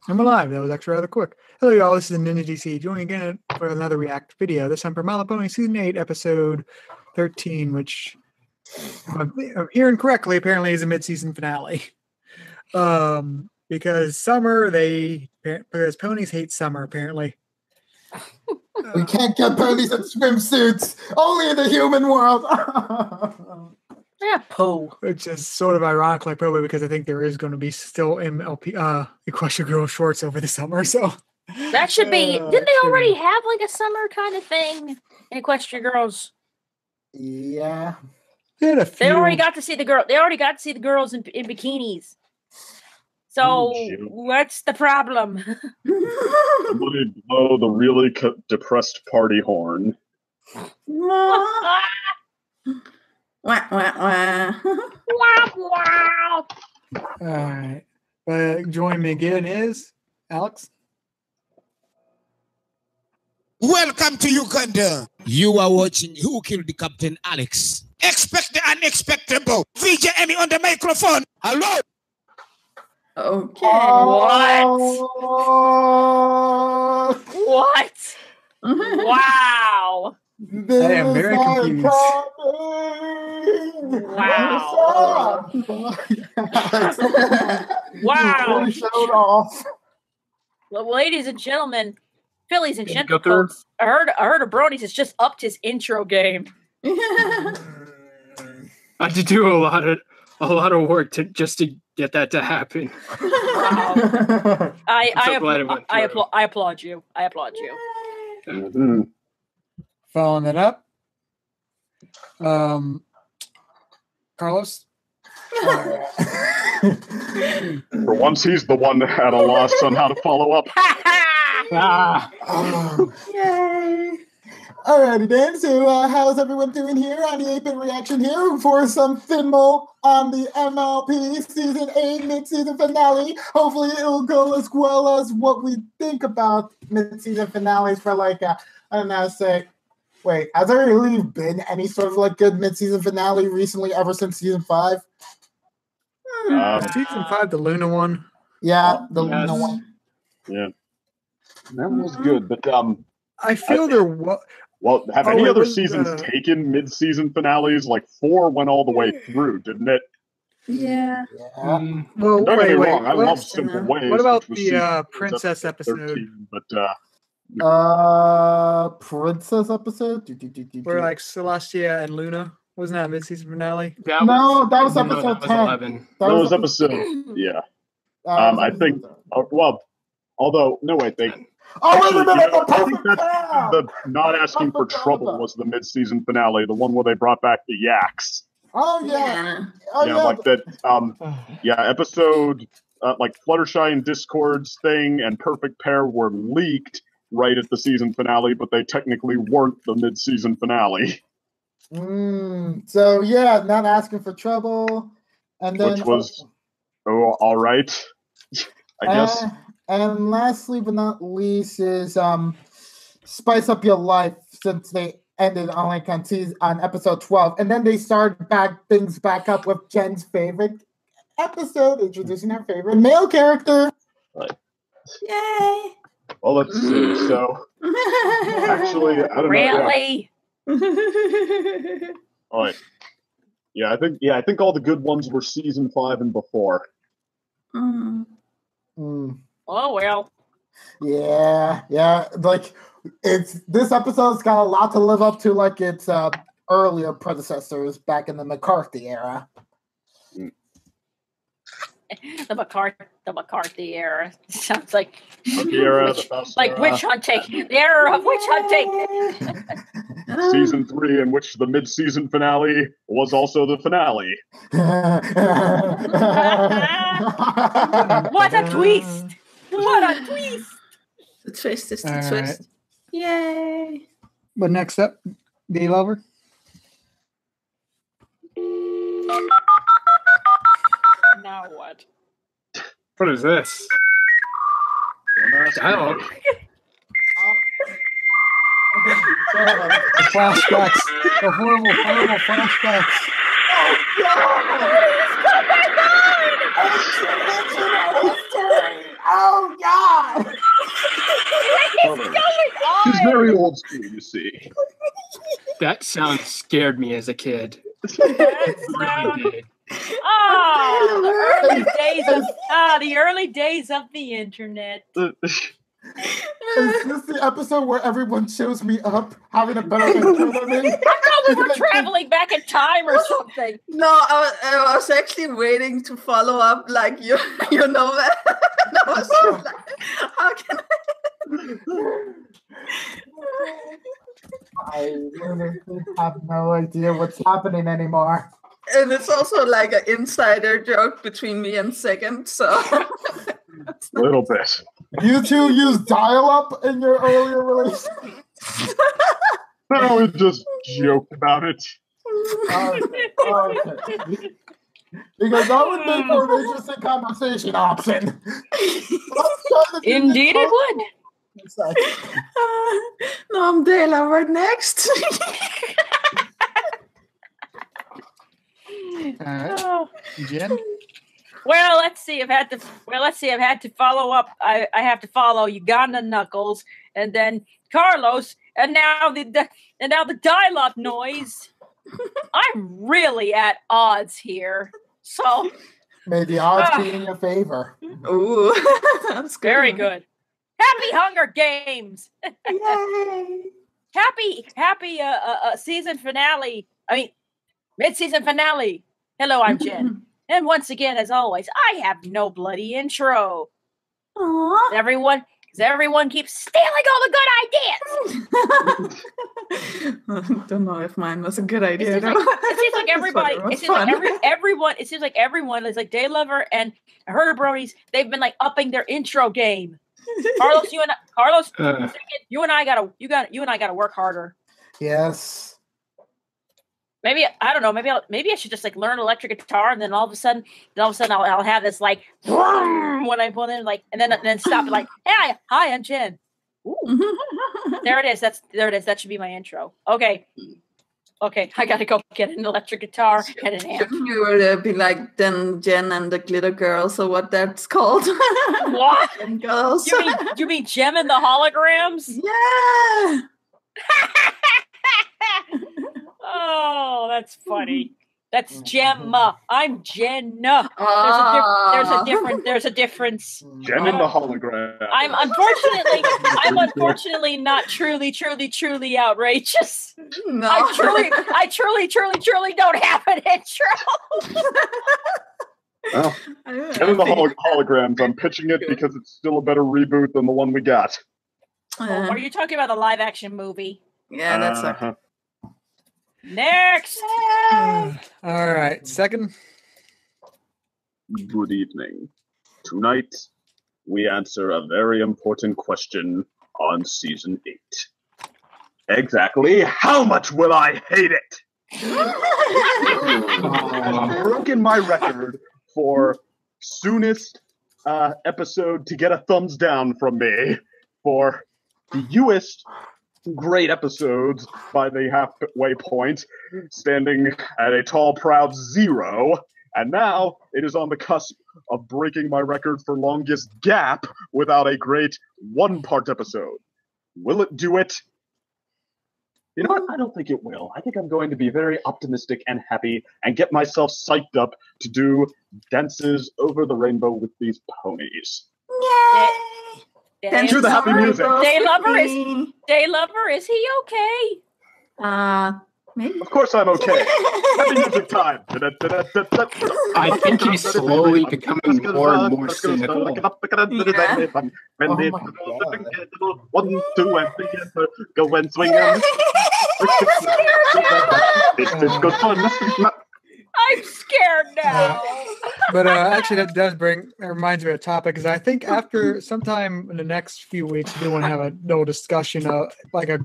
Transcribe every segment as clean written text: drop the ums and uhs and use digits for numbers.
I'm alive. That was actually rather quick. Hello, y'all. This is Ninja DC joining again for another React video. This time for MLP Season 8, Episode 13, which, if I'm hearing correctly, apparently is a mid-season finale. Because ponies hate summer, apparently. We can't get ponies in swimsuits. Only in the human world. Yeah, poo. Which is sort of ironic, like probably because I think there is going to be still MLP Equestria Girl shorts over the summer. So that should be. Didn't they already have like a summer kind of thing in Equestria Girls? Yeah, they already got to see the girl. They already got to see the girls in bikinis. So what's the problem? Somebody blow the really depressed party horn. Wah, wah, wah. Wow, wow. All right. Join me again is Alex. Welcome to Uganda. You are watching Who Killed the Captain Alex. Expect the unexpectable. VJ Emmy on the microphone. Hello. Okay. What? Wow. I am very confused. Wow. Wow. Showed off. Well, ladies and gentlemen, Phillies and gentlemen, I heard a Bronies has just upped his intro game. I had to do a lot of work just to get that to happen. Wow. I applaud you. I applaud you. Mm-hmm. Following that up, Carlos. For once, he's the one at a loss on how to follow up. Yay! Alrighty then, so how's everyone doing here on the 8-Bit Reaction here for some Finmo on the MLP Season 8 mid-season finale. Hopefully it'll go as well as what we think about mid-season finales for like, I don't know, say, wait, has there really been any sort of like good mid-season finale recently ever since Season 5? Season 5, the Luna one. Yeah, the Luna one. Yeah. That was good, but I feel there was... Well, have any other seasons taken mid-season finales? Like 4 went all the way through, didn't it? Yeah. Well, don't get me wait. wrong, I love Simple Ways. What about the Princess episode? 13, but Princess episode? Where like Celestia and Luna? Wasn't that a mid-season finale? That was episode 10. 11. That was episode, yeah. I think, well, although, no, wait, they... Oh, actually, wait, I think that's the Not Asking for Trouble was the mid-season finale, the one where they brought back the yaks. Oh, yeah. Like that, episode, like Fluttershy and Discord's thing and Perfect Pair were leaked right at the season finale, but they technically weren't the mid-season finale. So, yeah, Not Asking for Trouble. And then, which was, all right, I guess. And lastly but not least is Spice Up Your Life, since they ended on like on episode 12. And then they started things back up with Jen's favorite episode, introducing her favorite male character. Right. Yay! Well, let's see. So, actually, I don't know. Really? All right. I think all the good ones were season 5 and before. Oh well. Yeah. Like this episode's got a lot to live up to, like its earlier predecessors back in the McCarthy era. The McCarthy era sounds like witch hunting. The era of witch hunting. Season 3, in which the mid-season finale was also the finale. What a twist! What a twist! The twist is the twist. Right. Yay! But next up, Gay Lover. Now what? What is this? Dialogue. The flashbacks. The horrible flashbacks. Oh, God! Please come back on! I Oh God! What is going on? She's very old school, you see. That sound scared me as a kid. That sound. Oh, the early days of the internet. Is this the episode where everyone shows me up having a better intro than me? I thought we were traveling back in time or something. No, I was actually waiting to follow up, like you know that. I was just like, how can I literally have no idea what's happening anymore. And it's also like an insider joke between me and Second, so. A little bit. You two used dial-up in your earlier relationship? No, we just joked about it. Okay. Because that would make for an interesting conversation option. Indeed it would. No, I'm Dela. Right next. All right. Jenn? Well, let's see. I've had to follow up. I have to follow Uganda Knuckles, and then Carlos, and now the dial-up noise. I'm really at odds here. So may the odds be in your favor. Ooh, that's good. Very good. Happy Hunger Games! Yay! Happy season finale. I mean, mid-season finale. Hello, I'm Jenn. And once again, as always, I have no bloody intro. Aww. Everyone keeps stealing all the good ideas. Don't know if mine was a good idea. It seems like everybody. It seems like everyone is like Day Lover and Herder Bronies. They've been like upping their intro game. Carlos, you and I gotta work harder. Yes. Maybe I don't know. Maybe I should just like learn electric guitar, and then all of a sudden I'll have this like when I pull in like, and then stop like, hey, hi, I'm Jenn. There it is. That should be my intro. Okay. I gotta go get an electric guitar and an amp. Shouldn't you be like then Jenn and the Glitter Girls, or what that's called? What? Girls. You mean Gem and the Holograms? Yeah. Oh, that's funny. That's Gemma. I'm Jenn. There's a difference. Jenn and the hologram. I'm unfortunately not truly outrageous. No. I truly don't have an intro. Well, Jenn and the holograms. I'm pitching it because it's still a better reboot than the one we got. Are you talking about the live action movie? Yeah, that's Next. All right, Second. Good evening. Tonight, we answer a very important question on Season 8. Exactly how much will I hate it? I've broken my record for soonest episode to get a thumbs down from me for the newest great episodes by the halfway point, standing at a tall, proud 0. And now it is on the cusp of breaking my record for longest gap without a great one-part episode. Will it do it? You know what? I don't think it will. I think I'm going to be very optimistic and happy and get myself psyched up to do dances over the rainbow with these ponies. Yay! Cue the happy music. Day Lover, is he okay? Maybe. Of course I'm okay. Happy music time. I think he's slowly becoming more and more cynical. Oh my God. 1, 2, and 3, go and swing. It's good fun. I'm scared now. But actually, that reminds me of a topic, because I think after sometime in the next few weeks, we do want to have a little discussion, like a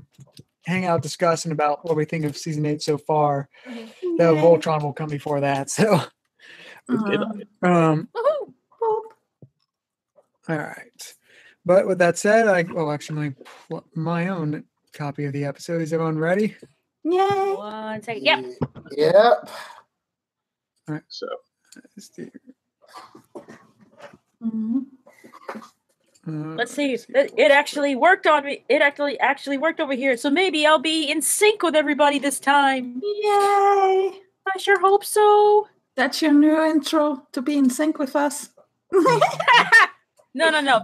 hangout discussion about what we think of Season 8 so far. The Voltron will come before that. So, all right. But with that said, actually, my own copy of the episode. Is everyone ready? Yay! 1 second. Yep. Yep. All right. So, Let's do. Let's see. It actually worked on me. It actually worked over here. So maybe I'll be in sync with everybody this time. Yay! I sure hope so. That's your new intro, to be in sync with us. No.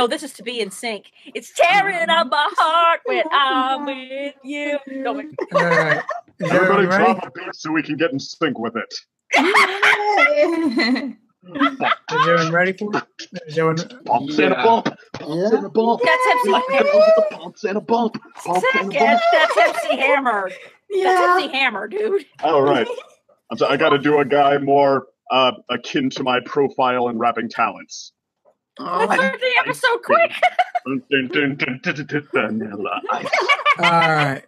This is to be in sync. It's tearing up my heart when I'm with you. No, wait. All right. Is Everybody everyone ready? drop a beat so we can get in sync with it. Is everyone ready for it? Is everyone... Bumps and a bump. Bumps and a bump. That's MC. Bumps and a bump. Bumps and a bump. That's MC Hammer. That's MC Hammer, dude. All right. I got to do a guy more akin to my profile and rapping talents. Let's start the episode quick. All right.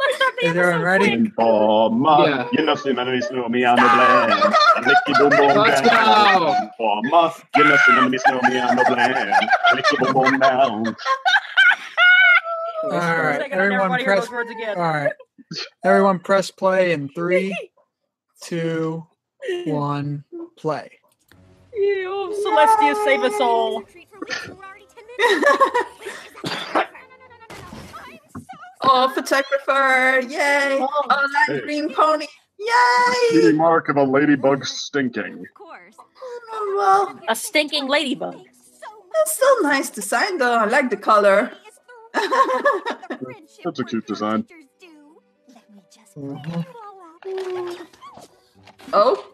Let's start the Is everyone episode ready? quick. Informa, you know, see my name, know me on the blend. Lick you boom boom Let's down. go. Informa, you know, see my name, know me on the blend. Lick you boom boom down. All right. Second, I never Everyone want to hear press. those words again. All right. Everyone press play in 3, 2, 1, play. You, Celestia, save us all. Oh, photographer! Yay! Oh, lime green pony! Key Yay! mark of a ladybug stinking. Oh, well, A stinking ladybug. it's still nice design though. I like the color. That's a cute design. Oh,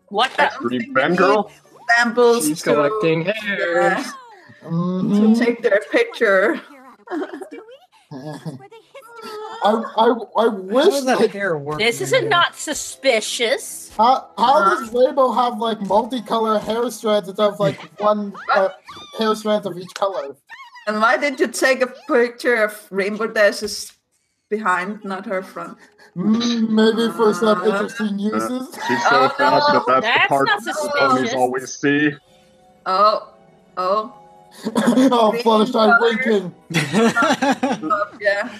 What the? Green Fangirl? samples She's to, collecting hairs. to take their picture. I wish. How does that hair work? This is man? not suspicious. How does Rainbow have like multicolor hair strands instead of like one hair strands of each color? And why did you take a picture of Rainbow Dash's behind, not her front? Maybe for some interesting uses. She's so fast that that's the That's part not that ponies suspicious. always see. Oh. Oh, Fluttershy winking. Yeah.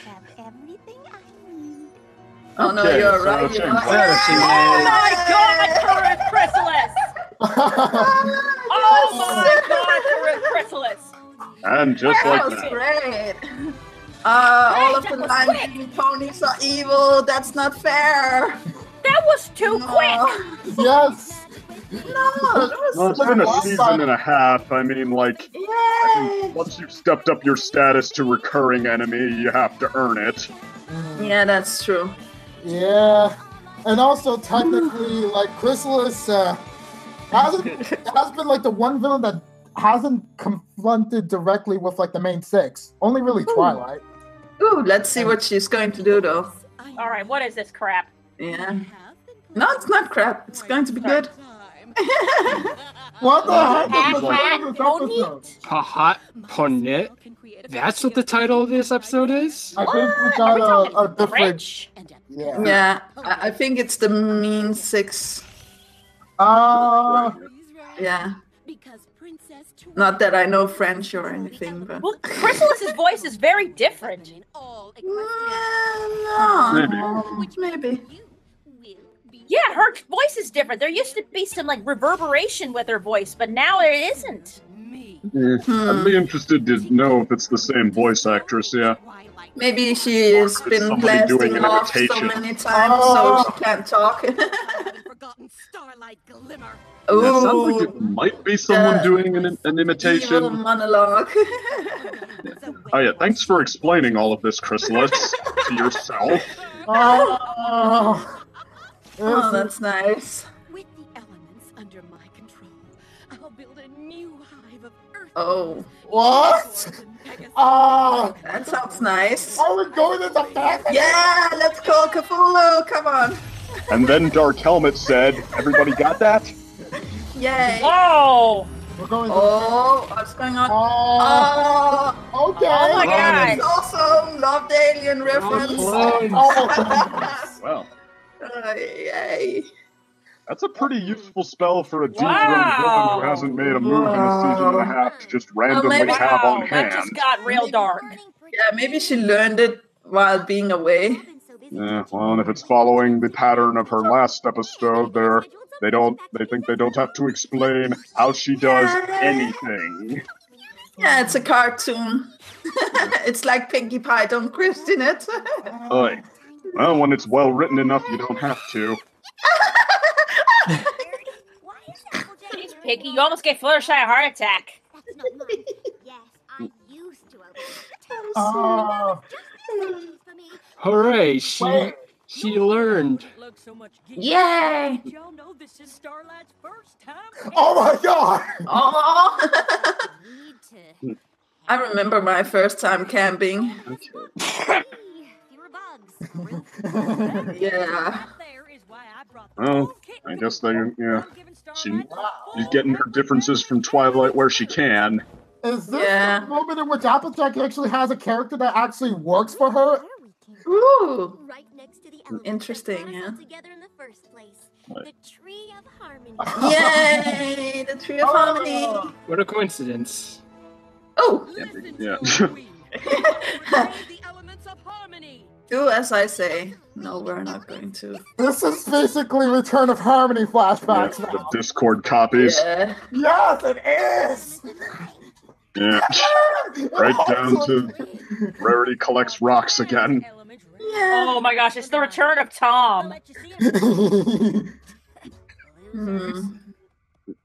Oh no, Okay, you're so right. Jenn, You're right. Oh my God, Corinne Chrysalis! Oh my God, Corinne Chrysalis! And just That like was that. great. All of that the was lime quick. green ponies are evil. That's not fair. That was too quick. Yes. No, that Well, was it's been a last season time. and a half. I mean, like, Yay. once you've stepped up your status to recurring enemy, you have to earn it. Yeah, that's true. Yeah, and also technically, like Chrysalis has been like the one villain that hasn't confronted directly with like the main six. Only really Twilight. Ooh, let's see what she's going to do though. All right, what is this crap? Yeah. No, it's not crap. It's going to be good. What the heck is the Pahat, title of this episode? Pahat, Ponit. That's what the title of this episode is? I think we got a different. French? Yeah. Yeah, I think it's the mean six. Yeah. Not that I know French or anything, but Well, Chrysalis's voice is very different. no, maybe. Yeah, her voice is different. There used to be some like reverberation with her voice, but now there isn't. I'd be interested to know if it's the same voice actress, yeah. Maybe she has Or if it's been somebody doing blasting an off so imitation. many times, so she can't talk. That sounds like Ooh, it might be someone doing an evil imitation. monologue. Oh yeah, thanks for explaining all of this, Chrysalis, to yourself. Oh, Oh, that's nice. With the elements under my control, I'll build a new hive of earth. Oh, what? that sounds nice. Are we going into fantasy? Yeah, let's go, Cthulhu. Come on. And then Dark Helmet said, everybody got that? Yay. Whoa! We're going. Oh, what's going on? Oh, okay. Oh my God! It's also loved alien reference. Well, Yay. that's a pretty useful spell for a deep Wow. villain who hasn't made a move in a season and a half to just randomly maybe- have on Wow, hand. that just got real dark. Yeah, maybe she learned it while being away. Yeah, well, and if it's following the pattern of her last episode, there They think they don't have to explain how she does anything. Yeah, it's a cartoon. It's like Pinkie Pie, don't question it. Oy. Well, when it's well written enough, you don't have to. Jeez, Piggy, you almost gave Fluttershy a heart attack. That's not mine. Yes, I used to. Oh. Hooray! She learned. Yay! Y'all know this is Starlight's first time. Oh my god! Oh. Need to I remember my first time camping. fewer bugs. Yeah. Well, I guess she's getting her differences from Twilight where she can. Is this Yeah. the moment in which Applejack actually has a character that actually works for her? Ooh. Right next to the element Interesting, that brought us yeah. all together in the first place. The Tree of Harmony. Yay! The Tree of Harmony. What a coincidence. Oh. Yeah. The elements of harmony. Do as I say. No, we're not going to. This is basically Return of Harmony flashbacks The now. Discord copies. Yeah. Yes, it is! Yeah. Right down to Rarity collects rocks again. Yeah. Oh my gosh, it's the return of Tom. Hmm.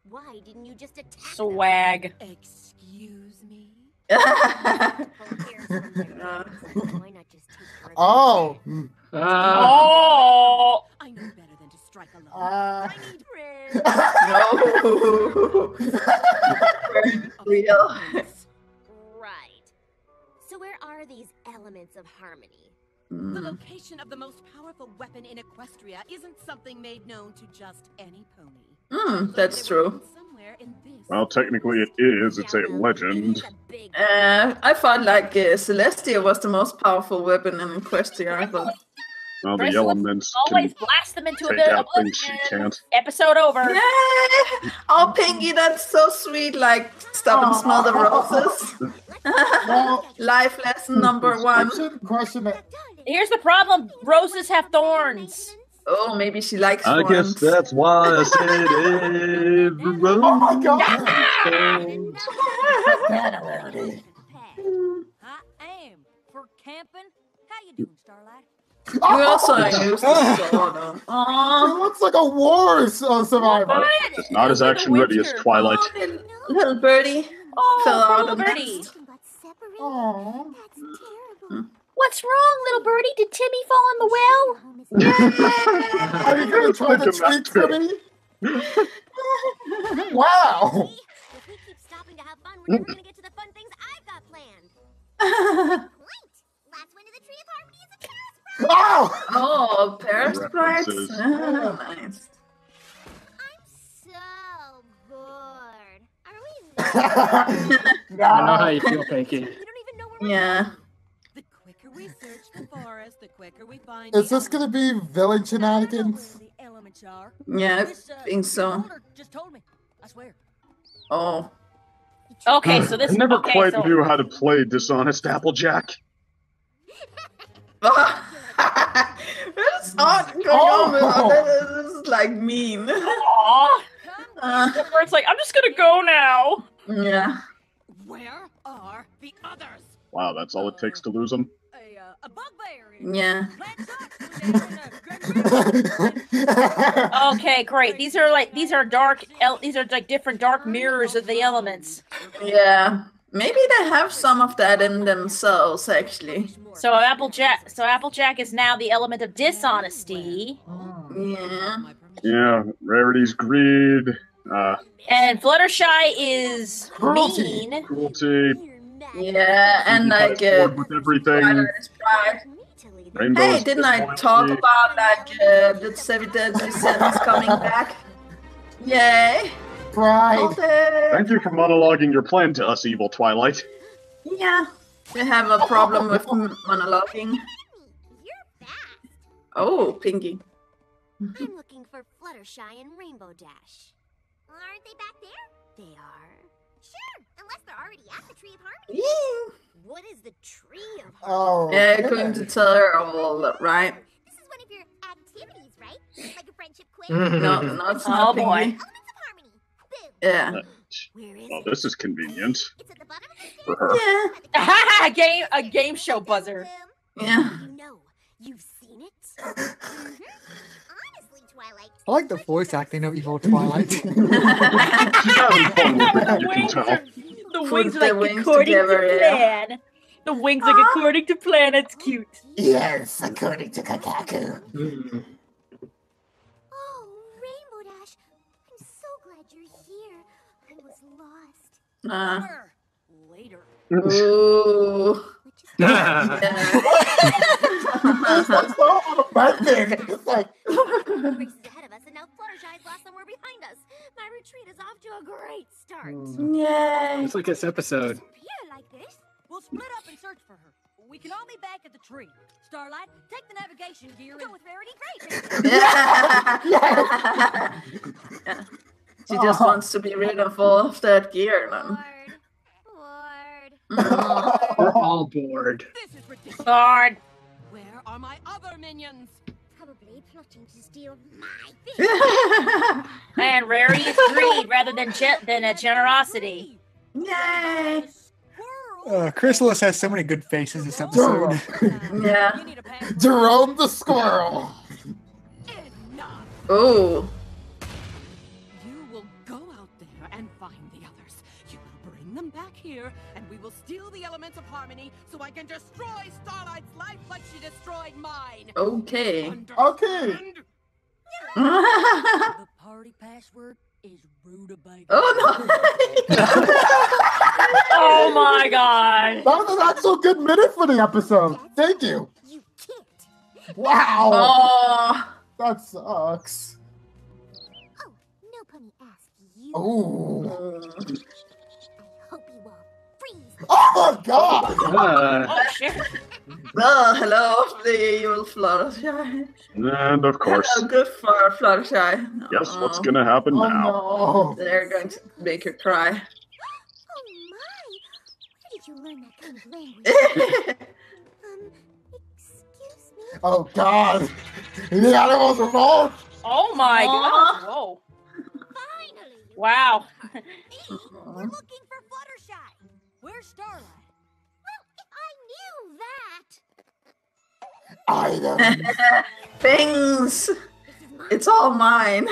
Why didn't you just attack them? Swag. Excuse me. Yeah. Why not just take her? Oh! Oh! I know better than to strike alone. Uh, I need friends. No. Real. Right. So where are these elements of harmony? The Mm. location of the most powerful weapon in Equestria isn't something made known to just any pony. That's true. Somewhere in this. Well, technically it is. It's a legend. I thought like Celestia was the most powerful weapon in Equestria. I thought. Well, the Chrysalis elements Always can blast them into a take bit of out things she oblivion. can't. Episode over. Yay! Oh, Pinky, that's so sweet. Like, stop and smell the roses. well, Life lesson number one. I shouldn't question it. Here's the problem. Roses have thorns. Oh, maybe she likes I guess thorns. that's why I said every road. Oh my god! I am for camping. How you doing, Starlight? We also used to saw them. She looks like a war survivor. It's not as action ready as Twilight. Oh, little birdie Oh, fell out little of the birdie. nest. Aww. What's wrong, little birdie? Did Timmy fall in the well? Are you gonna try the treat for me? Wow! If we keep stopping to have fun, we're never gonna get to the fun things I've got planned. Great! Last one to the Tree of Harmony is a Paris Oh! Oh, Paris Brides. References. Nice. I'm so bored. Are we? I know how you feel, Pinky. You don't even know where Yeah. The quicker we search the forest, the quicker we find. Is this gonna be villain shenanigans? The elements are. Yeah, This, I think so. older just told me. I swear. Oh. Okay, so I this never okay, quite so knew how to play Dishonest Applejack. What's on going on with her? This is like mean. Aw. Where it's like, I'm just gonna go now. Yeah. Where are the others? Wow, that's all it takes to lose them. A bugbear. Yeah. Okay, great. These are like these are like different dark mirrors of the elements. Yeah. Maybe they have some of that in themselves, actually. So Applejack is now the element of dishonesty, Yeah. Yeah, Rarity's greed, and Fluttershy is Cruelty. mean. cruelty, Yeah, and like bored with everything. Twilight is pride. Rainbow's Hey, didn't I talk disloyalty. about like the 7 deadly sins coming back? Yay! Pride. Okay. Thank you for monologuing your plan to us, evil Twilight. Yeah, we have a problem with monologuing. You're fast. Oh, Pinky. I'm looking for Fluttershy and Rainbow Dash. Aren't they back there? They are. Sure, unless they're already at the Tree of Harmony. Yeah. What is the Tree of Harmony? Oh. Yeah, you're going to tell her all, right? This is one of your activities, right? Like a friendship quiz? No, it's not. Oh boy. Yeah. Well, this is convenient for her. Yeah. a game show buzzer. Yeah. You've seen it. Honestly, Twilight. I like the voice acting of evil Twilight. She's having fun with it, you can tell. The Put wings the like wings according together, to yeah. plan. The wings like according to plan. It's cute. Yes, according to Kakaku. Oh, Rainbow Dash. I'm so glad you're here. I was lost. Later. Ooh. That's so unromantic. It's like, Race is ahead of us, and now Fluttershy's lost somewhere behind us. My retreat is off to a great start. Yay. It's like this episode. Here like this. We'll split up and search for her. We can all be back at the tree. Starlight, take the navigation gear. Go with Rarity, great. She just wants to be rid of all of that gear, man. We're all bored. This is ridiculous. Guard. Where are my other minions? Probably plotting to steal my thing. And Rarity is greed rather than generosity. Yay. Chrysalis has so many good faces this episode. Yeah. Jerome the squirrel. Oh. You will go out there and find the others. You will bring them back here, and we will steal the elements of harmony so I can destroy Starlight's life like she destroyed mine. Okay. Okay. The party password is rutabaga. Oh no. Oh my god. That was an actual good minute for the episode. Thank you. You can't. Wow. Oh. That sucks. Oh, no pony asked you. Oh. I hope you will freeze. Oh my god. Oh shit. Oh, hello, the evil Fluttershy. And of course. Hello, good for Fluttershy. Guess what's gonna happen Oh now? no. They're going to make her cry. Oh my! Where did you learn that kind of language? Excuse me? Oh god. The animals are both. Oh my god. Whoa. Finally! Wow. We're looking for Fluttershy. Where's Starlight? Well, if I knew that. Item. Things. It's all mine.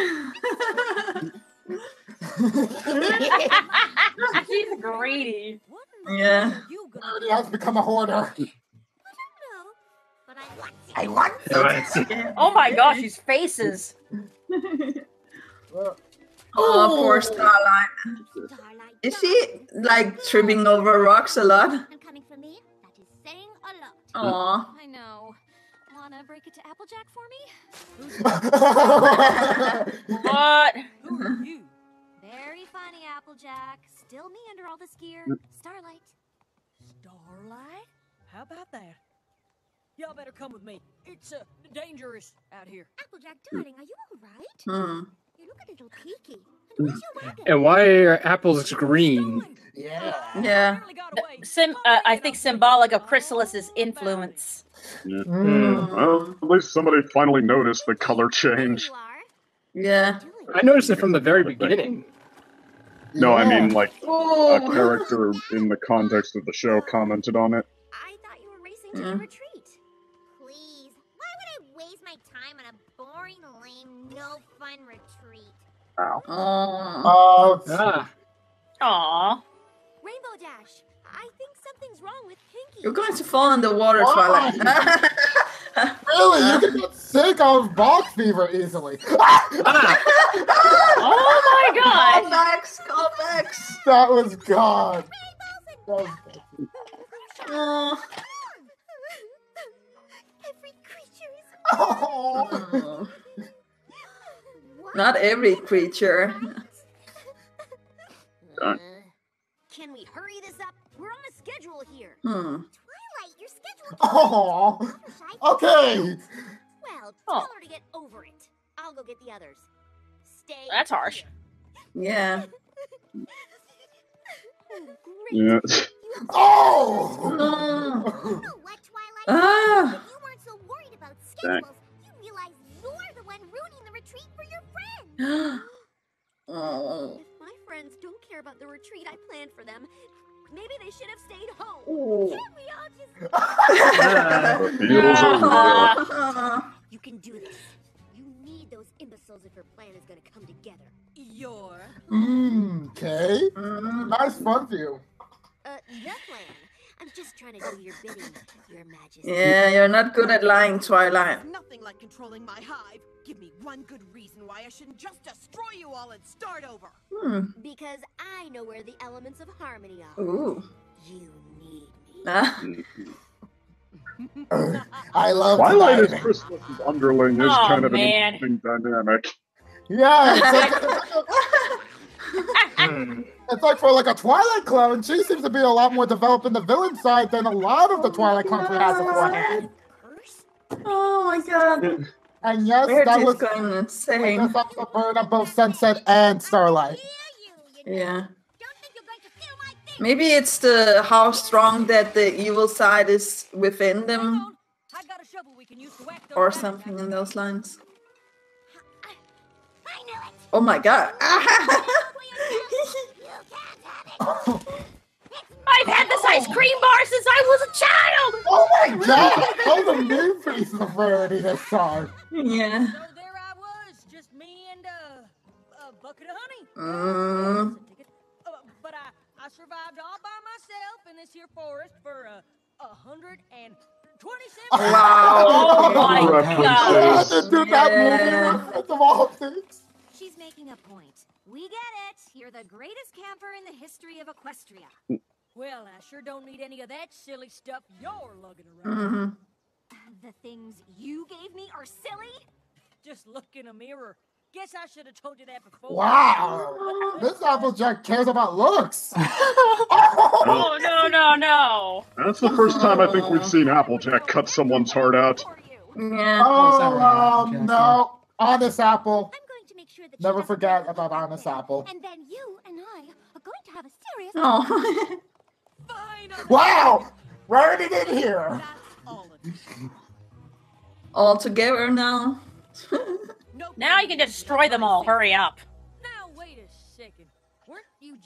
She's greedy. Yeah. He has become a hoarder. No, but I want to. I want Oh my gosh, these faces. Oh, poor Starlight. Starlight. Is she like tripping over rocks a lot? And coming from me, that is saying a lot. Aw. I know. Wanna break it to Applejack for me? What? Who are you? Very funny, Applejack. Still me under all this gear. Starlight. Starlight? How about that? Y'all better come with me. It's dangerous out here. Applejack, darling, are you all right? Hmm. You look a little peaky. And where's your wagon? And why are apples green? Yeah. Yeah. I think symbolic of Chrysalis's influence. Yeah. Mm. Well, at least somebody finally noticed the color change. You are. Yeah. I noticed it from the very beginning. No, I Yeah. mean, like, a Oh. character in the context of the show commented on it. I thought you were racing to the Mm. retreat. Please, why would I waste my time on a boring, lame, no fun retreat? Ow. Oh. Ah, Aww. Rainbow Dash, I think something's wrong with Pinky. You're going to fall in the water, Why? Twilight. Really? You can get sick of bog fever easily. Oh my god. Callbacks, callbacks. That was God. That was Oh. Every creature is. Oh. Oh. What? Not every creature. Can we hurry this up? We're on a schedule here. Hmm. Twilight, your schedule. Oh. Okay. Well, Oh. tell her to get over it. I'll go get the others. Stay. That's harsh. Yeah. Great. Yeah. Oh. You know what, Twilight? Ah. If you weren't so worried about schedules, you realize you're the one ruining the retreat for your Maybe they should have stayed home. Ooh. Can't we all just... The deal's over. You can do this. You need those imbeciles if your plan is gonna come together. You're... Okay. Nice front view. The plan. I'm just trying to do your bidding, Your Majesty. Yeah, you're not good at lying, Twilight. There's nothing like controlling my hive. Give me one good reason why I shouldn't just destroy you all and start over. Because I know where the elements of harmony are. Ooh. You need me. I love Twilight Twilight. as Chrysalis' underling is Oh, kind of man. an interesting dynamic. Yeah, it's like for like a Twilight clone, she seems to be a lot more developed in the villain side than a lot of the Twilight clones we had beforehand. Oh my god. And yes, We're that just was going insane. this episode burned up both Sunset and Starlight. Yeah. Maybe it's the how strong that the evil side is within them, I got a shovel we can use to whack those or rabbits something out. in those lines. I knew it. Oh my god. I've had this ice cream bar since I was a child. Oh my god! All the new pieces of rarity this time. Yeah. So there I was, just me and a bucket of honey. But I survived all by myself in this here forest for 127 Wow. Oh my I god. had to do that movie reference of all things. She's making a point. We get it. You're the greatest camper in the history of Equestria. Well, I sure don't need any of that silly stuff you're lugging around. The things you gave me are silly? Just look in a mirror. Guess I should have told you that before. Wow. This Applejack cares about looks. Oh, no. That's the first time I think we've seen Applejack cut someone's heart out. Yeah. Oh, no. Honest Apple. I'm going to make sure that Never she doesn't forget know about that Honest thing. Apple. And then you and I are going to have a serious Oh. Finally. Wow. Rarity in here. That's all of it. All together now. Nope. Now you can destroy them all. Hurry up. Now wait a second. Weren't you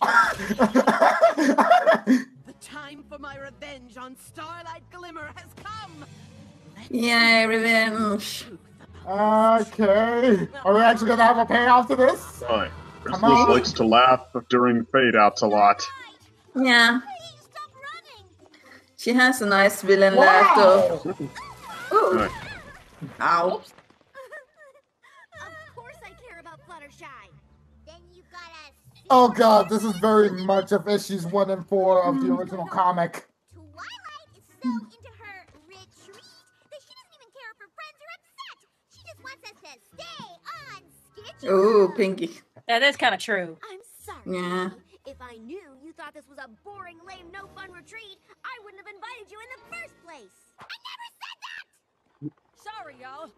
The time for my revenge on Starlight Glimmer has come. Yay, revenge. Okay. Are we actually going to have a payoff to this? Right. Come Chrysalis on. likes to laugh during fade-outs a lot. Yeah. Stop running. She has a nice villain laugh though. Ooh. Right. Ow. Of course I care about Fluttershy. Then you gotta... Oh god, this is very much of issues 1 and 4 of the original comic. Twilight is so into her retreat that she doesn't even care if her friends are upset. She just wants us to stay on schedule. Ooh, Pinky. That is kind of true. I'm sorry. Yeah. If I knew you thought this was a boring, lame, no fun retreat, I wouldn't have invited you in the first place. I never said that! Sorry, y'all.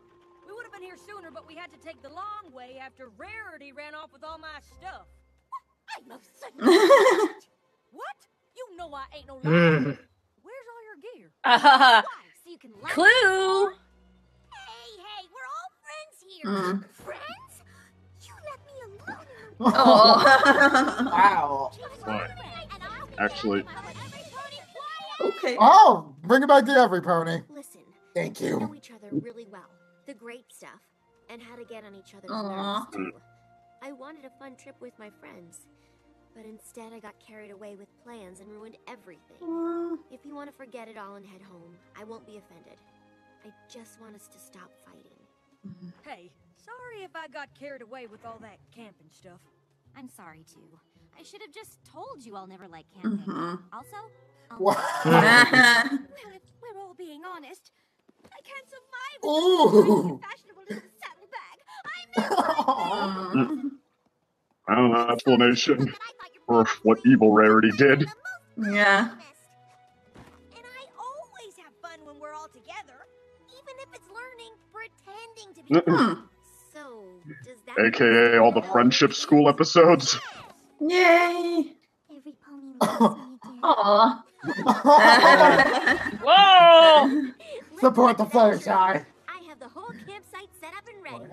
We would have been here sooner, but we had to take the long way after Rarity ran off with all my stuff. I most What? You know I ain't no liar. Where's all your gear? Why? So you can laugh. Clue. Hey, we're all friends here. Friends? You let me alone. Oh. Wow. Right. Actually. Okay. Oh, bring it back to every pony. Listen, Thank we you. know each other really well. The great stuff. And how to get on each other's Aw. nerves, too. I wanted a fun trip with my friends. But instead, I got carried away with plans and ruined everything. If you want to forget it all and head home, I won't be offended. I just want us to stop fighting. Hey, sorry if I got carried away with all that camping stuff. I'm sorry, too. I should have just told you I'll never like camping. Also, What? Well, if we're all being honest, I can't survive Ooh. fashionable little saddlebag. I don't know, explanation for what evil Rarity did. Yeah. And I always have fun when we're all together, even if it's learning pretending to be fun. So, does that AKA all the friendship school episodes. Yay. Every pony loves me, dear. Aw. Whoa. Support the Fluttershy. I have the whole campsite set up and ready.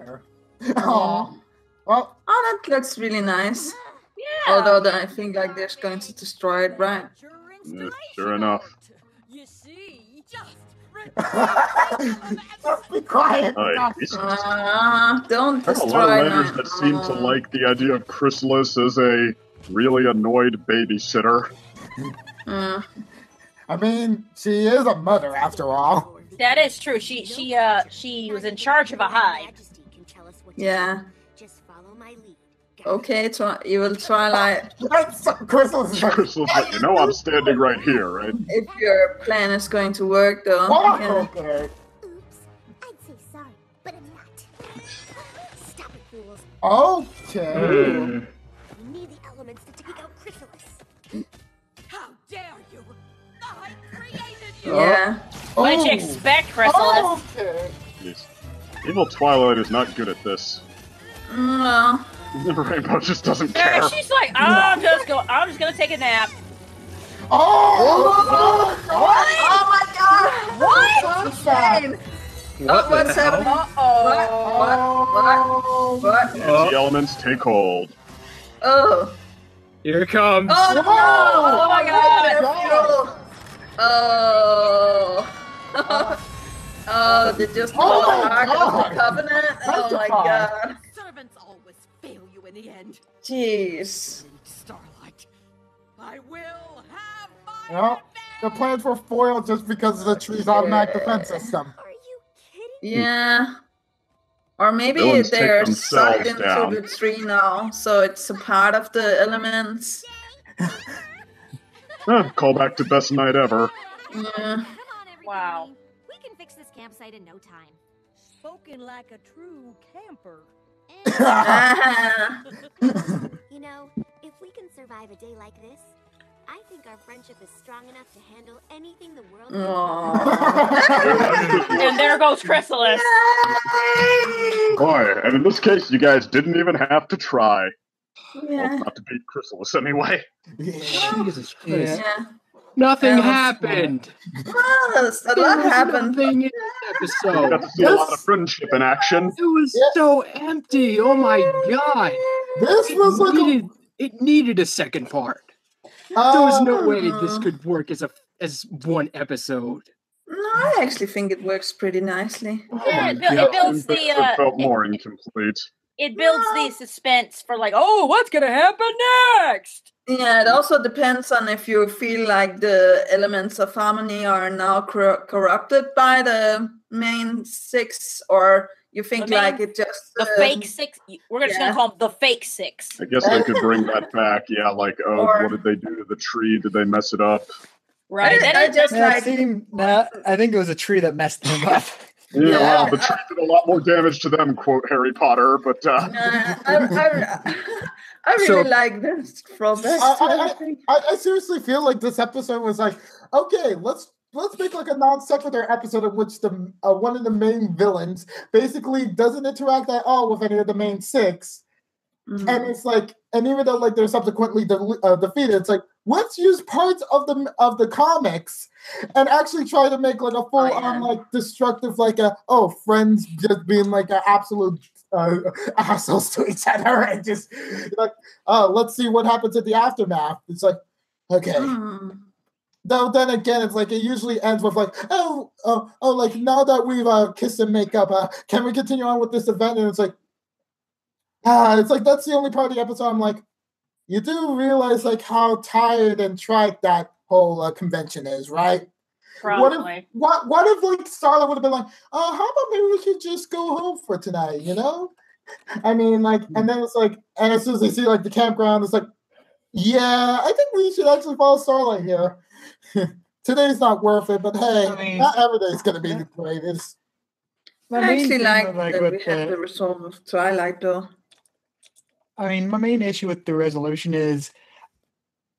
Oh. Well, Oh, that looks really nice. Yeah. Although I think like they're going to destroy it, right? Sure Sure enough. You see, just Just be quiet. Don't There are a lot destroy of writers my... that seem to like the idea of Chrysalis as a really annoyed babysitter. I mean, she is a mother after all. That is true. She was in charge of a hive. Yeah. Okay, you will try like... Chrysalis. Chrysalis, but you know I'm standing right here, right? If your plan is going to work, though. Okay. Oops. I'd say sorry, but I'm not. Stop it, fools. Okay. We need the elements to take out Chrysalis. How dare you? I created you. Yeah. What did you expect, Chrysalis? Okay. Jeez. Evil Twilight is not good at this. No. Rainbow just doesn't Yeah, care. she's like, I'm just gonna take a nap. Oh my god! What? What's insane? What's happening? What? The elements take hold. Oh. Here it comes. Oh my god! Oh, they just pulled the Ark of the Covenant? Oh my god. Servants always fail you in the end. Jeez. Starlight, I will have my Well, the plans were foiled just because of the tree's automatic defense system. Are you kidding? Yeah. Or maybe Villains they're take sucked themselves into down. the tree now, so it's a part of the elements. Call back to best night ever. Yeah. Come on, everybody. Wow. We can fix this campsite in no time. Spoken like a true camper. You know, if we can survive a day like this, I think our friendship is strong enough to handle anything the world can And there goes Chrysalis. Boy, and in this case, you guys didn't even have to try. Yeah. Well, not to beat Chrysalis anyway. Jesus Christ. Yeah. Nothing That was happened. Yes, a lot happened. Nothing in this You got episode. to see a lot of friendship in action. It was so empty. Oh my god. This was like It needed a second part. There was no way this could work as one episode. No, I actually think it works pretty nicely. Yeah, it builds But it felt more incomplete. the suspense for like, oh, what's gonna happen next? Yeah, it also depends on if you feel like the elements of harmony are now corrupted by the main six, or you think like it just... The fake six? We're just gonna call them the fake six. I guess they could bring that back. Yeah, like, oh, what did they do to the tree? Did they mess it up? Right. I just like... I think it was a tree that messed them up. Yeah, well, the tree did a lot more damage to them, quote Harry Potter, but... I really like this throwback. I seriously feel like this episode was like, okay, let's make like a non sequitur episode in which the one of the main villains basically doesn't interact at all with any of the main six, and it's like, and even though like they're subsequently defeated, it's like, let's use parts of the comics and actually try to make like a full on like destructive like friends just being like an absolute assholes to each other, and just like, let's see what happens at the aftermath. It's like, okay. Though then again, it's like it usually ends with like, like now that we've kissed and make up, can we continue on with this event? And it's like, that's the only part of the episode I'm like, you do realize like how tired and trite that whole convention is, right? Probably. What if like Starla would have been like, how about maybe we should just go home for tonight, you know? I mean, like, and then it's like, and as soon as they see like the campground, it's like, yeah, I think we should actually follow Starlight here. Today's not worth it, but hey, not every day is going to be the greatest. I actually like that we have the resolve of Twilight, though. I mean, my main issue with the resolution is,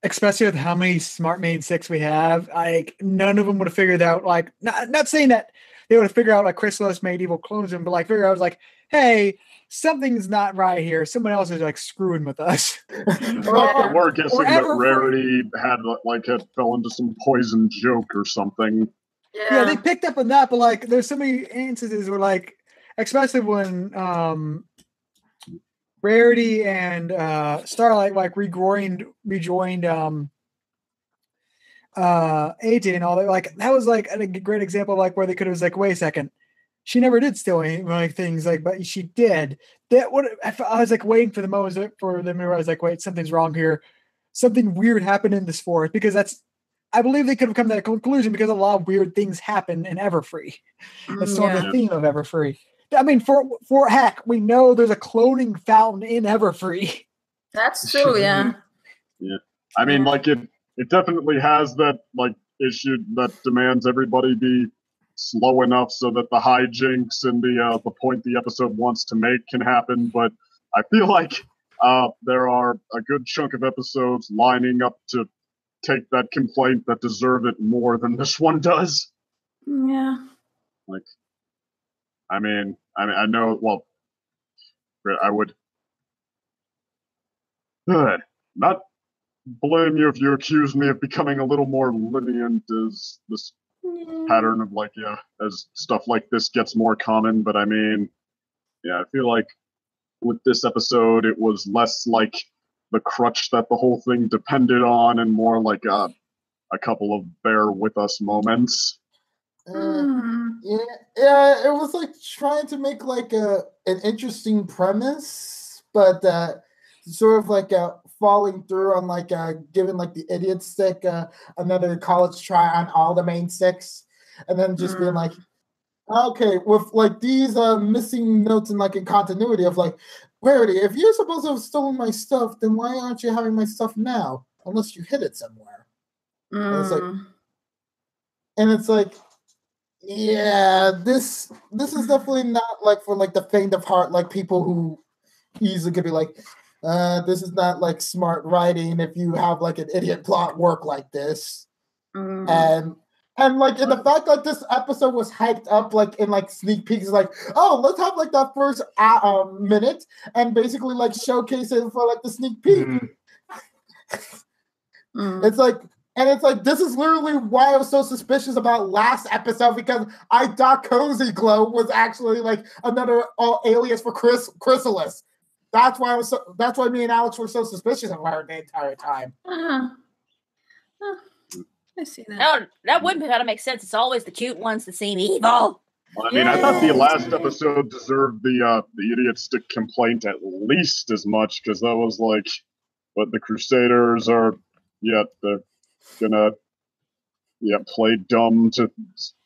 especially with how many Smart Maid 6 we have, like, none of them would have figured out, like, not saying that they would have figured out, like, Chrysalis made evil clones them, but, like, figure out, like, hey, something's not right here. Someone else is, like, screwing with us. We're guessing that Rarity had fell into some poison joke or something. Yeah, they picked up on that, but, like, there's so many instances where, like, especially when, Rarity and Starlight like rejoined AJ and all that. Like that was like a great example of like where they could have was like, wait a second, she never did steal any like things like, but she did. That what I was like waiting for the moment for them to realize like, wait, something's wrong here. Something weird happened in this forest because I believe they could have come to that conclusion because a lot of weird things happen in Everfree. It's sort of the theme of Everfree. I mean, for heck, we know there's a cloning fountain in Everfree. That's true, yeah. Yeah. I mean, like it definitely has that like issue that demands everybody be slow enough so that the hijinks and the point the episode wants to make can happen. But I feel like there are a good chunk of episodes lining up to take that complaint that deserve it more than this one does. Yeah. Like, I mean, I know. Well, I would not blame you if you accuse me of becoming a little more lenient as this pattern of like, as stuff like this gets more common. But I mean, I feel like with this episode, it was less like the crutch that the whole thing depended on and more like a couple of bear with us moments. It was like trying to make like an interesting premise, but sort of like falling through on like giving like the idiot stick another college try on all the main six, and then just being like, okay, with like these missing notes and like in continuity of like, Rarity, if you're supposed to have stolen my stuff, then why aren't you having my stuff now? Unless you hid it somewhere. And it's like, yeah, this is definitely not like for like the faint of heart, like people who easily could be like, this is not like smart writing if you have like an idiot plot work like this. And like in the fact like this episode was hyped up like in like sneak peeks, like, oh, let's have like that first minute and basically like showcase it for like the sneak peek. It's like, and it's like, this is literally why I was so suspicious about last episode, because I thought Cozy Glow was actually like another alias for Chrysalis. That's why that's why me and Alex were so suspicious of her the entire time. I see that. No, that wouldn't kind of make sense. It's always the cute ones that seem evil. Well, I mean, I thought the last episode deserved the idiot stick complaint at least as much, because that was like what the Crusaders are. They're gonna play dumb to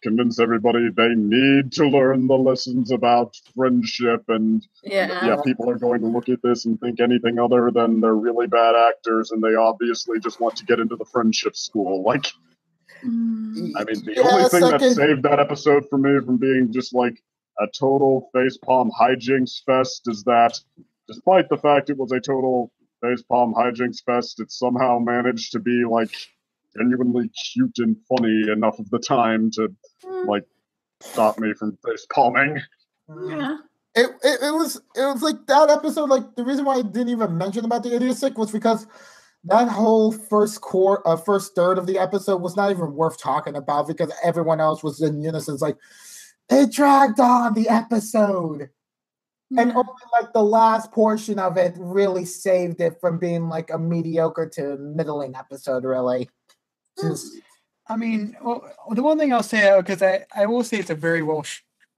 convince everybody they need to learn the lessons about friendship, and people are going to look at this and think anything other than they're really bad actors, and they obviously just want to get into the friendship school. Like, I mean, the only thing that saved that episode for me from being just like a total facepalm hijinks fest is that, despite the fact it was a total facepalm hijinks fest, it somehow managed to be like genuinely cute and funny enough of the time to like stop me from face palming. It was like that episode, like the reason why I didn't even mention about the idiot stick was because that whole first third of the episode was not even worth talking about, because everyone else was in unison. It's like, it dragged on the episode. And only like the last portion of it really saved it from being like a mediocre to middling episode, really. I mean, the one thing I'll say, because I will say it's a very well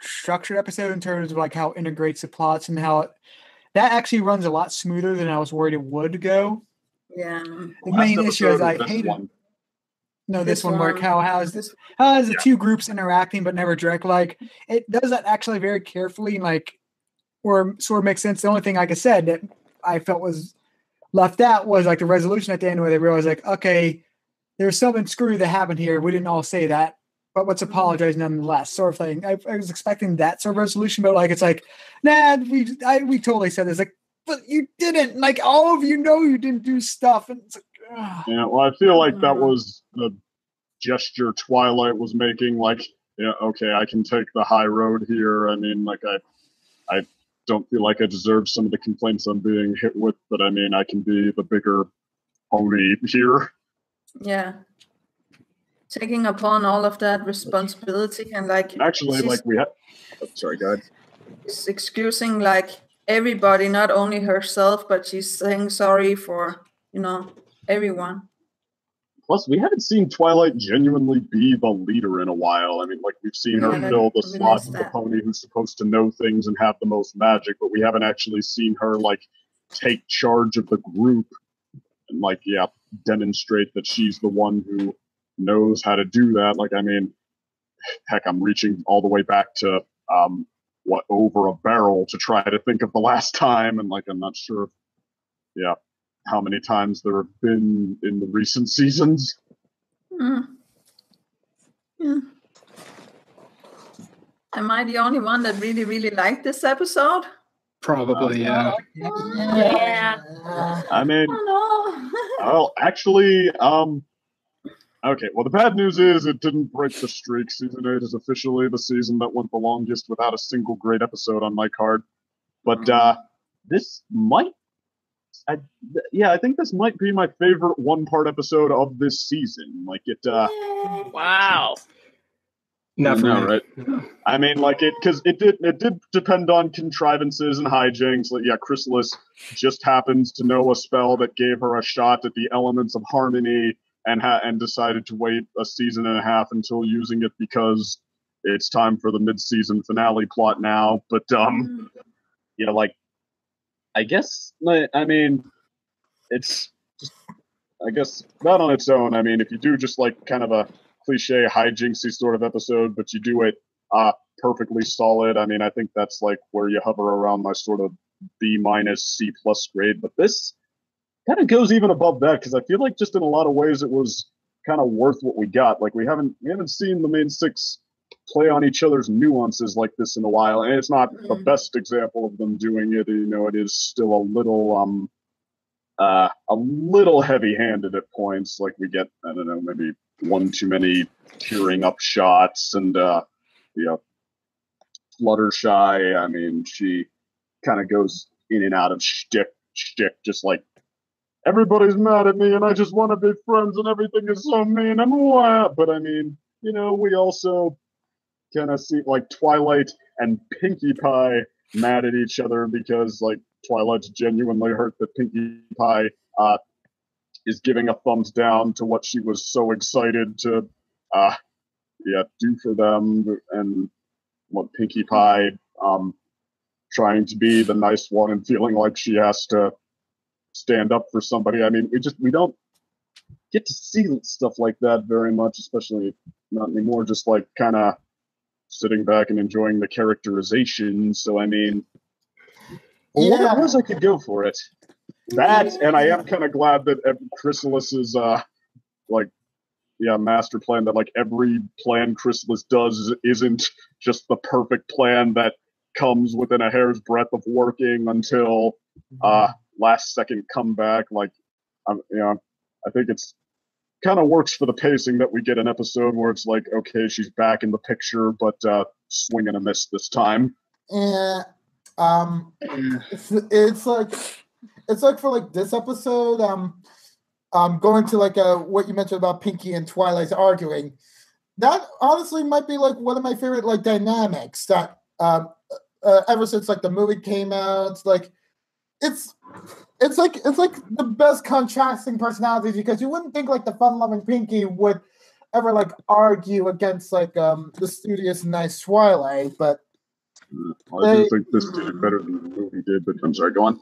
structured episode in terms of like how it integrates the plots and how that actually runs a lot smoother than I was worried it would go. Yeah. The main issue is I hate it. No, this one where how is the two groups interacting but never direct, like it does that actually very carefully, like, or sort of makes sense. The only thing, like I said, that I felt was left out was like the resolution at the end where they realized like, okay, there's something screwy that happened here. We didn't all say that, but let's apologize nonetheless, sort of thing. I was expecting that sort of resolution, but like it's like, nah, we totally said this. Like, but you didn't. Like, all of you know you didn't do stuff. And it's like, yeah, well, I feel like that was the gesture Twilight was making. Like, okay, I can take the high road here. I mean, like, I don't feel like I deserve some of the complaints I'm being hit with, but I mean, I can be the bigger pony here. Yeah. Taking upon all of that responsibility and like... Actually, like we have... Oh, sorry, go ahead. She's excusing like everybody, not only herself, but she's saying sorry for, everyone. Plus, we haven't seen Twilight genuinely be the leader in a while. I mean, like, we've seen her fill the slot of the pony who's supposed to know things and have the most magic, but we haven't actually seen her, like, take charge of the group and, like, demonstrate that she's the one who knows how to do that. Like, I mean, heck, I'm reaching all the way back to, over a barrel to try to think of the last time, and, like, I'm not sure, how many times there have been in the recent seasons. Yeah. Am I the only one that really, really liked this episode? Probably, yeah. Yeah. I mean, well, actually, okay, well, the bad news is it didn't break the streak. Season 8 is officially the season that went the longest without a single great episode on my card. But this might, I think this might be my favorite one-part episode of this season. Like, it, Wow. Not for me. right? I mean, like, because it did depend on contrivances and hijinks. Like, Chrysalis just happens to know a spell that gave her a shot at the elements of harmony, and decided to wait a season and a half until using it because it's time for the mid-season finale plot now. But like, I guess, I mean, it's just, I guess, not on its own. I mean, if you do just like kind of a cliche hijinksy sort of episode, but you do it perfectly solid, I mean, I think that's like where you hover around my sort of B- C+ grade. But this kind of goes even above that, because I feel like just in a lot of ways it was kind of worth what we got. Like, we haven't seen the main six play on each other's nuances like this in a while, and it's not the best example of them doing it. You know, it is still a little heavy-handed at points. Like, we get, I don't know, maybe one too many tearing up shots, and Fluttershy, I mean, she kind of goes in and out of shtick, just like, everybody's mad at me and I just want to be friends and everything is so mean and what? But I mean, you know, we also kind of see like Twilight and Pinkie Pie mad at each other because like Twilight's genuinely hurt that Pinkie Pie is giving a thumbs down to what she was so excited to do for them, and what Pinkie Pie trying to be the nice one and feeling like she has to stand up for somebody. I mean, we don't get to see stuff like that very much, especially not anymore, just like kind of sitting back and enjoying the characterization. So I mean, what was I could go for it. That, and I am kind of glad that Chrysalis's master plan, that like every plan Chrysalis does isn't just the perfect plan that comes within a hair's breadth of working until last second comeback. Like, I think it's kind of works for the pacing that we get an episode where it's like, okay, she's back in the picture, but swing and a miss this time. Yeah, it's like for like this episode, going to like what you mentioned about Pinkie and Twilight's arguing. That honestly might be like one of my favorite like dynamics that ever since like the movie came out. It's like the best contrasting personalities, because you wouldn't think like the fun-loving Pinkie would ever like argue against like the studious nice Twilight, but I do think this did it better than the movie did. But I'm sorry, go on.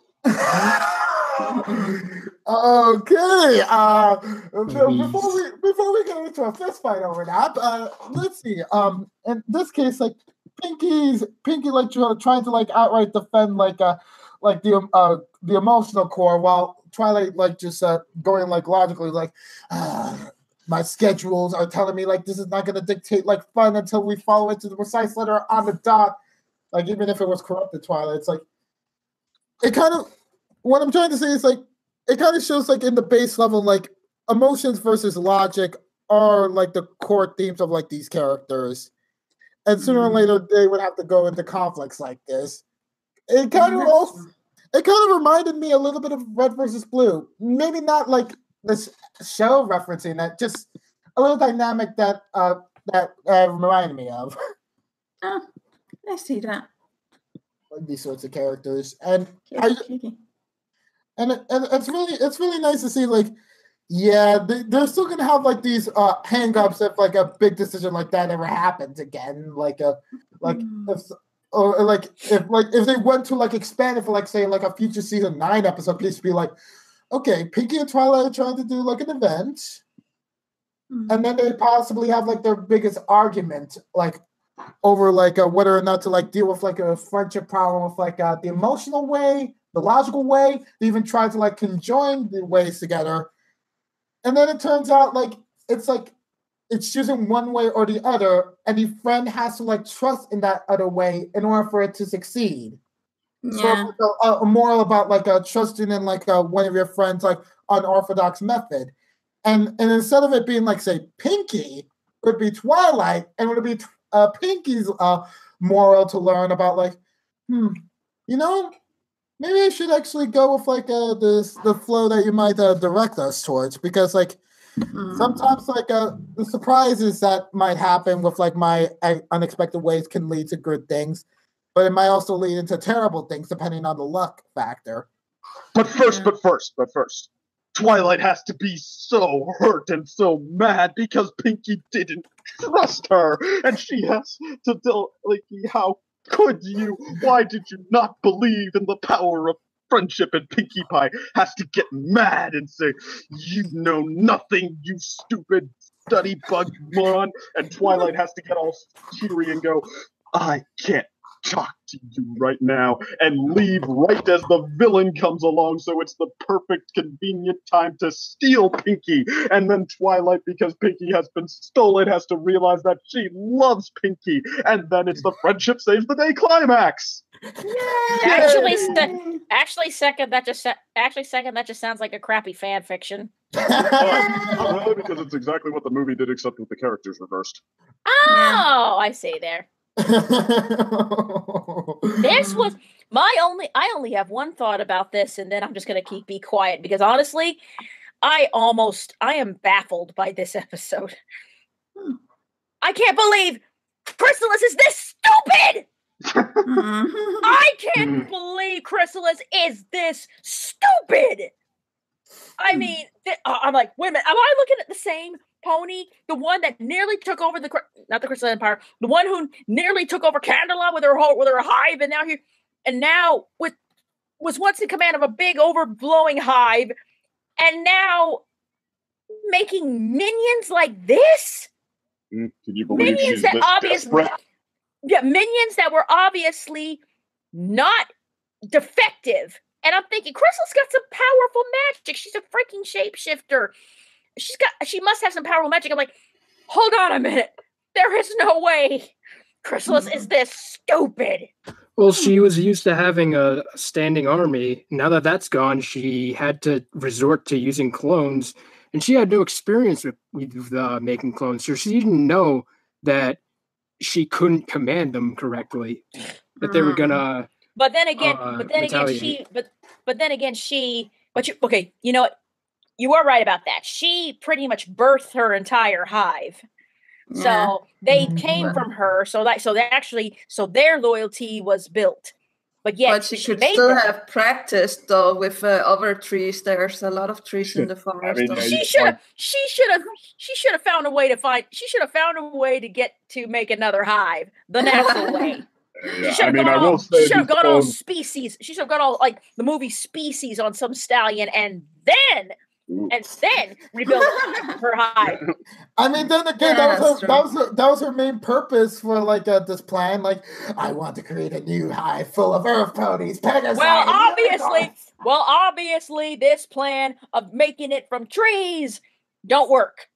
Okay. Before we get into a fist fight over that, let's see. In this case, like Pinkie like trying to like outright defend like the emotional core, while Twilight like just going like logically like my schedules are telling me like this is not going to dictate like fun until we follow it to the precise letter on the dot. Like, even if it was corrupted Twilight, it's like it kind of, what I'm trying to say is like it kind of shows like in the base level like emotions versus logic are like the core themes of like these characters, and sooner or later they would have to go into conflicts like this. It kind of reminded me a little bit of Red versus Blue. Maybe not like this show referencing that, just a little dynamic that reminded me of. I see that. Like these sorts of characters, and it's really nice to see like Yeah, they're still gonna have like these hang-ups if like a big decision like that ever happens again. If they went to like expand it for like say like a future season 9 episode, just be like, okay, Pinky and Twilight are trying to do like an event, and then they possibly have like their biggest argument like over like whether or not to like deal with like a friendship problem with like the emotional way, the logical way. They even try to like conjoin the ways together. And then it turns out like it's choosing one way or the other, and the friend has to like trust in that other way in order for it to succeed. Yeah. So a moral about like trusting in like one of your friends like unorthodox method, and instead of it being like say Pinky, it would be Twilight, and it would be Pinky's moral to learn about like, you know, maybe I should actually go with like the flow that you might direct us towards, because like sometimes like the surprises that might happen with like my unexpected ways can lead to good things, but it might also lead into terrible things depending on the luck factor. But first, Twilight has to be so hurt and so mad because Pinky didn't trust her, and she has to tell like, how could you? Why did you not believe in the power of friendship? And Pinkie Pie has to get mad and say, you know nothing, you stupid study bug moron. And Twilight has to get all teary and go, I can't talk to you right now, and leave right as the villain comes along, so it's the perfect convenient time to steal Pinky. And then Twilight, because Pinky has been stolen, has to realize that she loves Pinky, and then it's the friendship saves the day climax. Second, that just sounds like a crappy fan fiction. Not really, because it's exactly what the movie did, except with the characters reversed. Oh, I see there. This was I only have one thought about this, and then I'm just gonna be quiet, because honestly, I am baffled by this episode. I can't believe Chrysalis is this stupid. I can't believe Chrysalis is this stupid. I mean, I'm like, wait a minute, am I looking at the same Pony, the one that nearly took over not the Crystal Empire, the one who nearly took over Candela with her hive, and now was once in command of a big overblowing hive, and now making minions like this? Can you believe minions she's that this obviously, minions that were obviously not defective. And I'm thinking, Crystal's got some powerful magic. She's a freaking shapeshifter. She must have some powerful magic. I'm like, hold on a minute. There is no way Chrysalis is this stupid. Well, she was used to having a standing army. Now that that's gone, she had to resort to using clones, and she had no experience with making clones, so she didn't know that she couldn't command them correctly. That they were gonna. But then again, you know what? You are right about that. She pretty much birthed her entire hive. So they came from her. So their loyalty was built. But she could still have practiced though with other trees. There's a lot of trees in the forest. She should have found a way to get to make another hive the natural way. She should have gone all species. She should have gone all like the movie Species on some stallion, and then rebuild her hive. I mean, then again, that was her main purpose for like this plan. Like, I want to create a new hive full of earth ponies, Pegasus. Well, obviously, this plan of making it from trees don't work.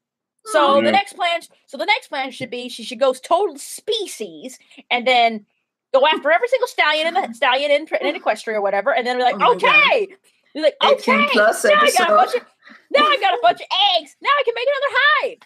So the next plan should be she should go total species, and then go after every single stallion in Equestria or whatever, and then be like, okay. You're like, okay, now I got a bunch of eggs. Now I can make another hive.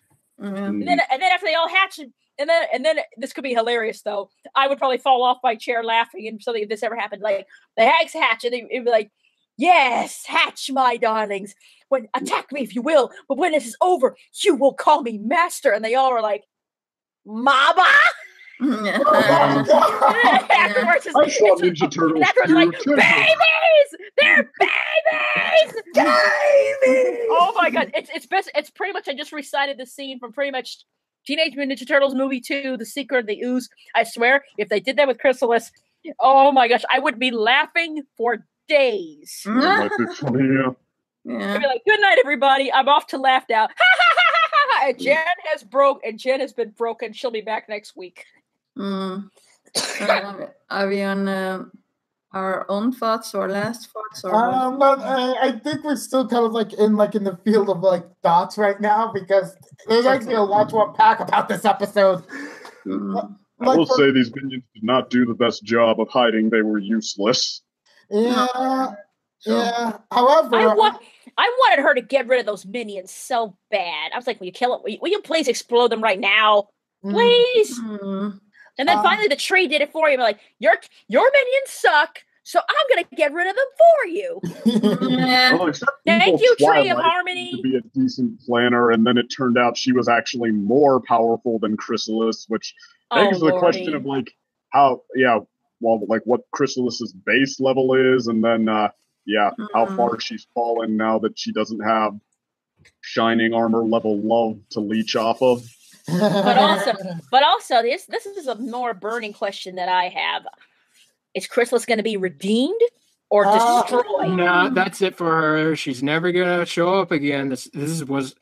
And then after they all hatch, and then this could be hilarious though. I would probably fall off my chair laughing if something if this ever happened. Like the eggs hatch, and it'd be like, yes, hatch, my darlings. When attack me if you will, but when this is over, you will call me master. And they all are like, Mama. Afterwards, I saw Ninja Turtles afterwards, like, babies! They're babies! Oh my god, it's best. It's pretty much, I just recited the scene from pretty much Teenage Mutant Ninja Turtles movie 2, The Secret of the Ooze. I swear, if they did that with Chrysalis, oh my gosh, I would be laughing for days. It might be funny, yeah. I'd be like, good night, everybody. I'm off to laugh now. And Jenn has been broken. She'll be back next week. Are we on our own thoughts or last thoughts? Or I think we're still kind of like in the field of like thoughts right now, because there's actually a lot to unpack about this episode. I will say these minions did not do the best job of hiding they were useless. Yeah. Yeah. However, I wanted her to get rid of those minions so bad. I was like, will you kill it? Will you please explode them right now? Please. And then finally the tree did it for you. Like, your minions suck, so I'm gonna get rid of them for you. Well, thank you, Tree of Twilight Harmony. To be a decent planner, and then it turned out she was actually more powerful than Chrysalis, which begs the question of like how, like what Chrysalis's base level is, and then how far she's fallen now that she doesn't have shining armor level love to leech off of. But also, this is a more burning question that I have. Is Chrysalis going to be redeemed or destroyed? No, that's it for her. She's never going to show up again. This was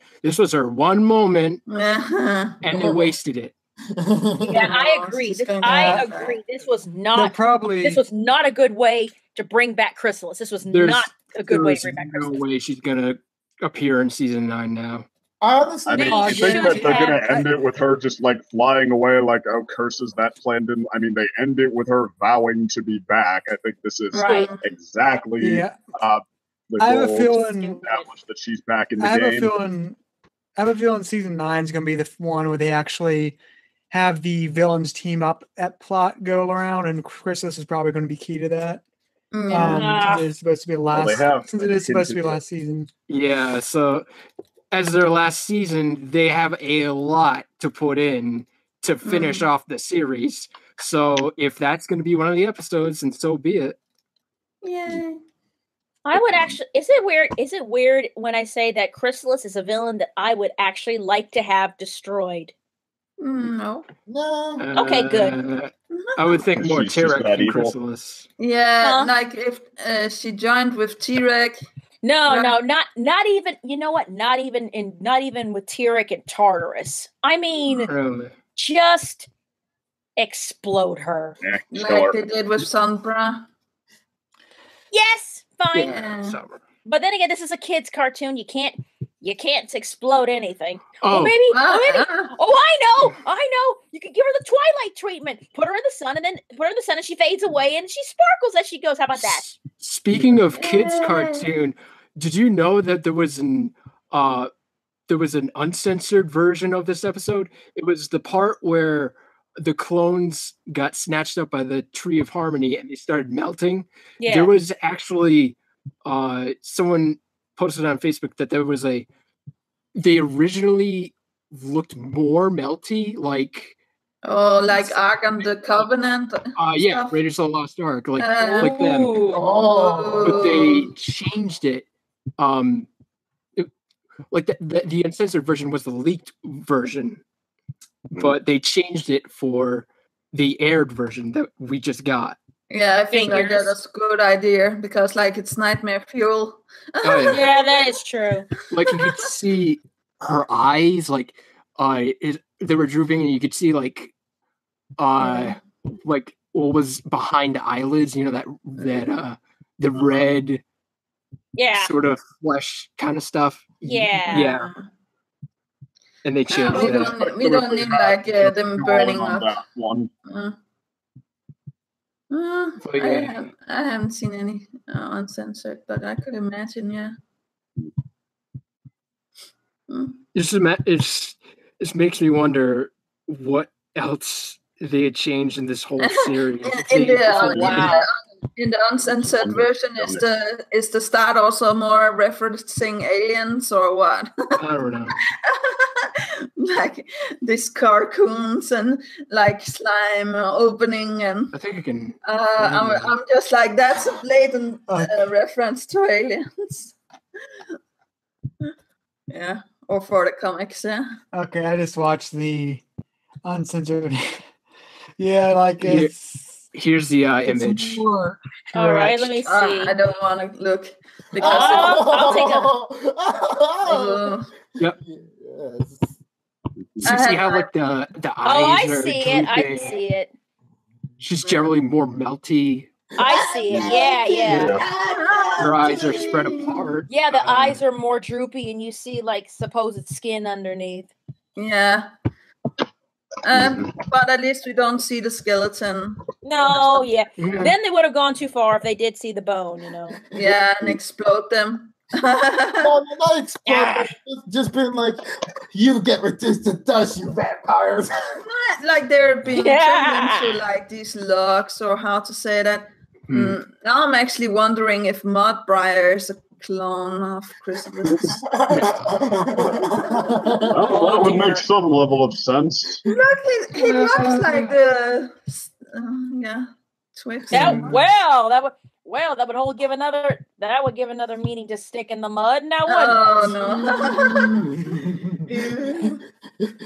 her one moment, and they wasted it. Yeah, I agree. I agree. This was not a good way to bring back Chrysalis. This was not a good way to bring back Chrysalis. No way she's going to appear in season 9 now. Honestly, I mean, you think that they're going to end it with her just like flying away, like, oh, curses, that plan didn't. I mean, they end it with her vowing to be back. I think this is exactly the goal. I have a feeling that she's back in the game. I have a feeling season 9 is going to be the one where they actually have the villains team up at plot go around, and Chrysalis is probably going to be key to that. Since it's supposed to be last season. Yeah, so as their last season, they have a lot to put in to finish off the series. So if that's going to be one of the episodes, then so be it. Yeah. I would actually. Is it weird when I say that Chrysalis is a villain that I would actually like to have destroyed? No. Okay, good. I would think more T-Rex than Chrysalis. Yeah, like if she joined with T-Rex. No, not even. You know what? Not even with T-Rex and Tartarus. I mean, just explode her, like they did with Sombra. Yes, fine. Yeah. But then again, this is a kids' cartoon. You can't explode anything. Oh, maybe. Oh, I know. You could give her the Twilight treatment. Put her in the sun, and she fades away, and she sparkles as she goes. How about that? Speaking of kids' cartoon, did you know that there was an uncensored version of this episode? It was the part where the clones got snatched up by the Tree of Harmony and they started melting. Yeah. There was actually someone posted on Facebook that they originally looked more melty, like Ark and the Covenant. Yeah, Raiders of the Lost Ark, like them. But they changed it. The uncensored version was the leaked version, but they changed it for the aired version that we just got. Yeah, I think that's a good idea because, it's nightmare fuel. Oh, yeah, that is true. Like you could see her eyes, they were drooping, and you could see what was behind the eyelids. You know that the red, sort of flesh kind of stuff. Yeah. And they changed it. We don't need them burning up. I haven't seen any uncensored, but I could imagine, This makes me wonder what else they had changed in this whole series. In the uncensored version, is the start also more referencing aliens or what? I don't know. like these carcoons and like slime opening, and I think I can. I'm just like, that's a blatant reference to aliens. Yeah, or for the comics. Yeah. Okay, I just watched the uncensored. Yeah, like it's. Here's the image. All right, let me see. I don't want to look because I'll take a. Yep. Yes. See how like the eyes are it. I drooping. see it. She's generally more melty. I see it. Yeah. Her eyes are spread apart. Yeah, the eyes are more droopy, and you see like supposed skin underneath. Yeah. But at least we don't see the skeleton. No, yeah. Then they would have gone too far if they did see the bone, you know. Yeah, and explode them. No, not explode. Just been like, you get reduced to dust, you vampires. Like they're being turned into like these logs, or how to say that. Now I'm actually wondering if Mudbriar is a clone of Chrysalis. That would make some level of sense. Look, he looks like the Twix. That would give another meaning to stick in the mud. Now wouldn't no.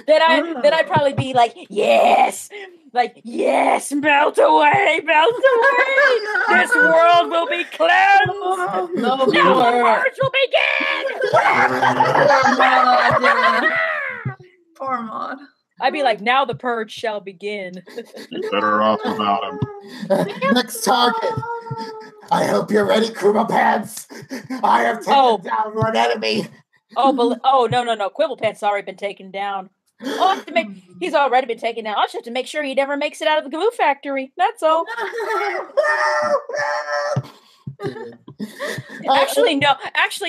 Then I'd probably be like, yes, melt away. This world will be cleansed. No now the purge will begin. Poor Maud. I'd be like, now the purge shall begin. You're better off without him. Next target. I hope you're ready, Kuma Pants. I have taken down one enemy. No. Quibble Pants already been taken down. He's already been taken down. I'll just have to make sure he never makes it out of the glue factory. That's all. Actually,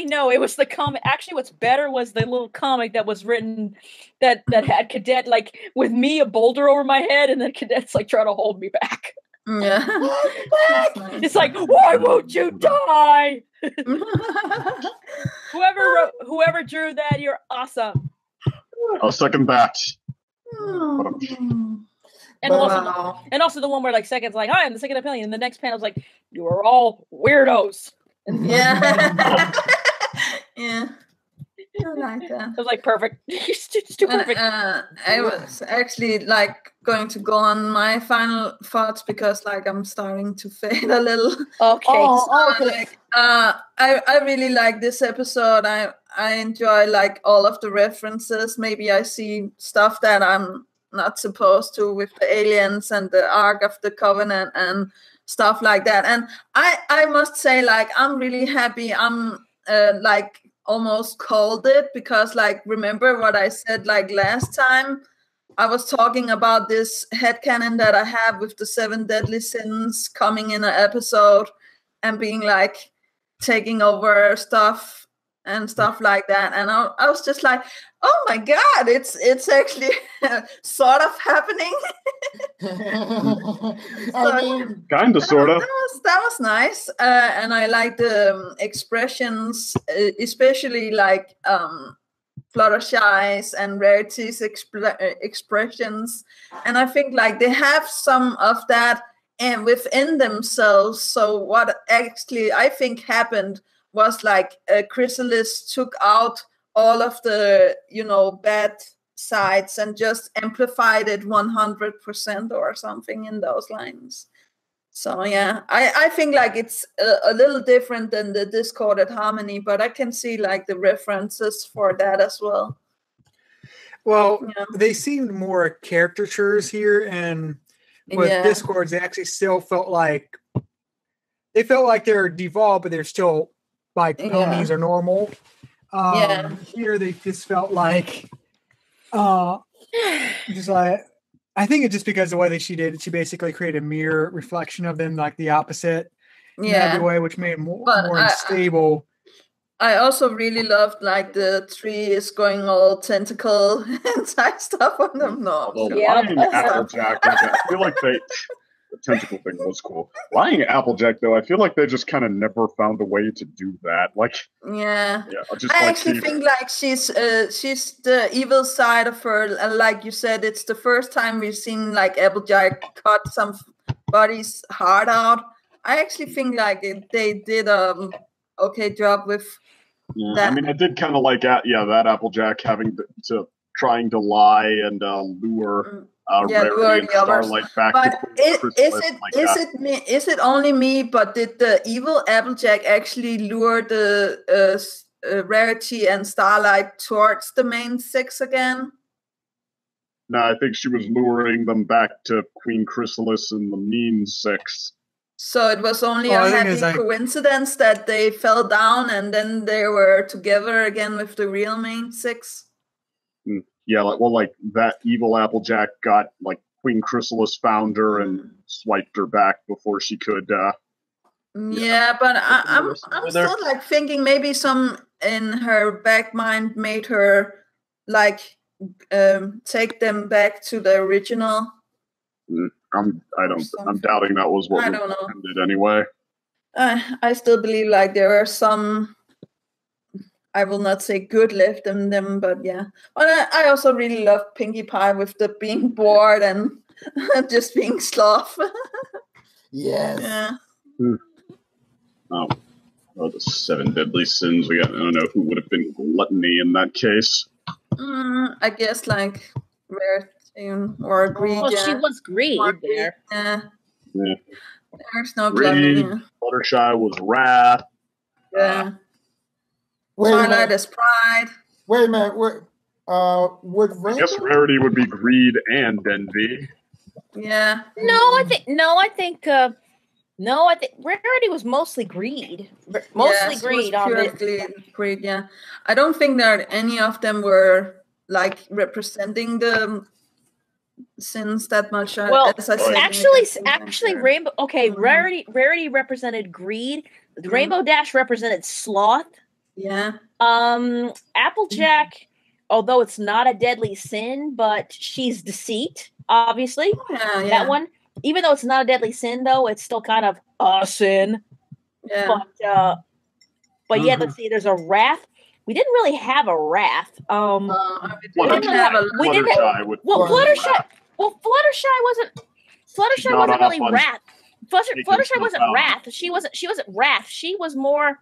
no. It was the comic. Actually, what's better was the little comic that was written that had Cadet like with me a boulder over my head, and then Cadet's like trying to hold me back. Yeah. It's like, why won't you die? Whoever drew that, you're awesome. I'll second that. And also the one where like seconds like, hi, I'm the second opinion, and the next panel's like, you are all weirdos. Yeah. Yeah. I like that. It was like perfect. It's too perfect. I was actually like going to go on my final thoughts because like I'm starting to fade a little. Okay. I really like this episode. I enjoy like all of the references. Maybe I see stuff that I'm not supposed to with the aliens and the Ark of the Covenant and stuff like that. And I must say, like, I'm really happy. I'm like almost called it because like, remember what I said like last time? I was talking about this headcanon that I have with the 7 deadly sins coming in an episode and being like taking over stuff and stuff like that. And I was just like, oh my God, it's actually sort of happening. Kind of, sort of. That was nice. And I like the expressions, especially like Fluttershy's and Rarity's expressions. And I think like they have some of that and within themselves. So what actually I think happened was like Chrysalis took out all of the, bad sides and just amplified it 100% or something in those lines. So yeah, I think like it's a little different than the discorded harmony, but I can see like the references for that as well. Well, they seemed more caricatures here, and with discords, they actually still felt like they're devolved, but they're still like ponies are normal. Here they just felt like just like, I think it's just because the way that she did it, she basically created a mirror reflection of them, like the opposite in every way, which made it more unstable. I also really loved like the tree is going all tentacle and type stuff on them. No, Applejack. I feel like tentacle thing was cool. Lying Applejack, though, I feel like they just kind of never found a way to do that. Like, yeah, just I like actually think like she's the evil side of her. And like you said, it's the first time we've seen like Applejack cut somebody's heart out. I actually think like they did okay job with that. I mean, I did kind of like that Applejack having to trying to lie and lure Rarity and Starlight back. But is it only me? But did the evil Applejack actually lure the Rarity and Starlight towards the main six again? No, I think she was luring them back to Queen Chrysalis and the Mean Six. So it was only a happy coincidence that they fell down and then they were together again with the real main six. Yeah, like that evil Applejack got like Queen Chrysalis found her and swiped her back before she could. Yeah, but I'm still like thinking maybe some in her back mind made her like take them back to the original. I'm doubting that was what we intended anyway. I still believe like there are some. I will not say good left in them, but yeah. But I also really love Pinkie Pie with the being bored and just being sloth. Yes. Yeah. The 7 deadly sins. I don't know who would have been gluttony in that case. I guess like rarity or greed. Well, she was greed there. Yeah. There's no greed. gluttony. Fluttershy was wrath. Yeah. Twilight is pride. Wait a minute. Would Rainbow? I guess Rarity would be greed and envy. Yeah. I think Rarity was mostly greed. Mostly greed. Greed. Yeah. I don't think that any of them were like representing the sins that much. Well, as I said, actually, Rainbow. Okay, Rarity represented greed. Rainbow Dash represented sloth. Yeah. Applejack, although it's not a deadly sin, but she's deceit, obviously. Yeah. That one, even though it's not a deadly sin, though, it's still kind of a sin. Yeah. But yeah, let's see. There's a wrath. We didn't really have a wrath. We didn't have a. Fluttershy. Well, Fluttershy wasn't really wrath. Fluttershy wasn't wrath. She wasn't wrath. She was more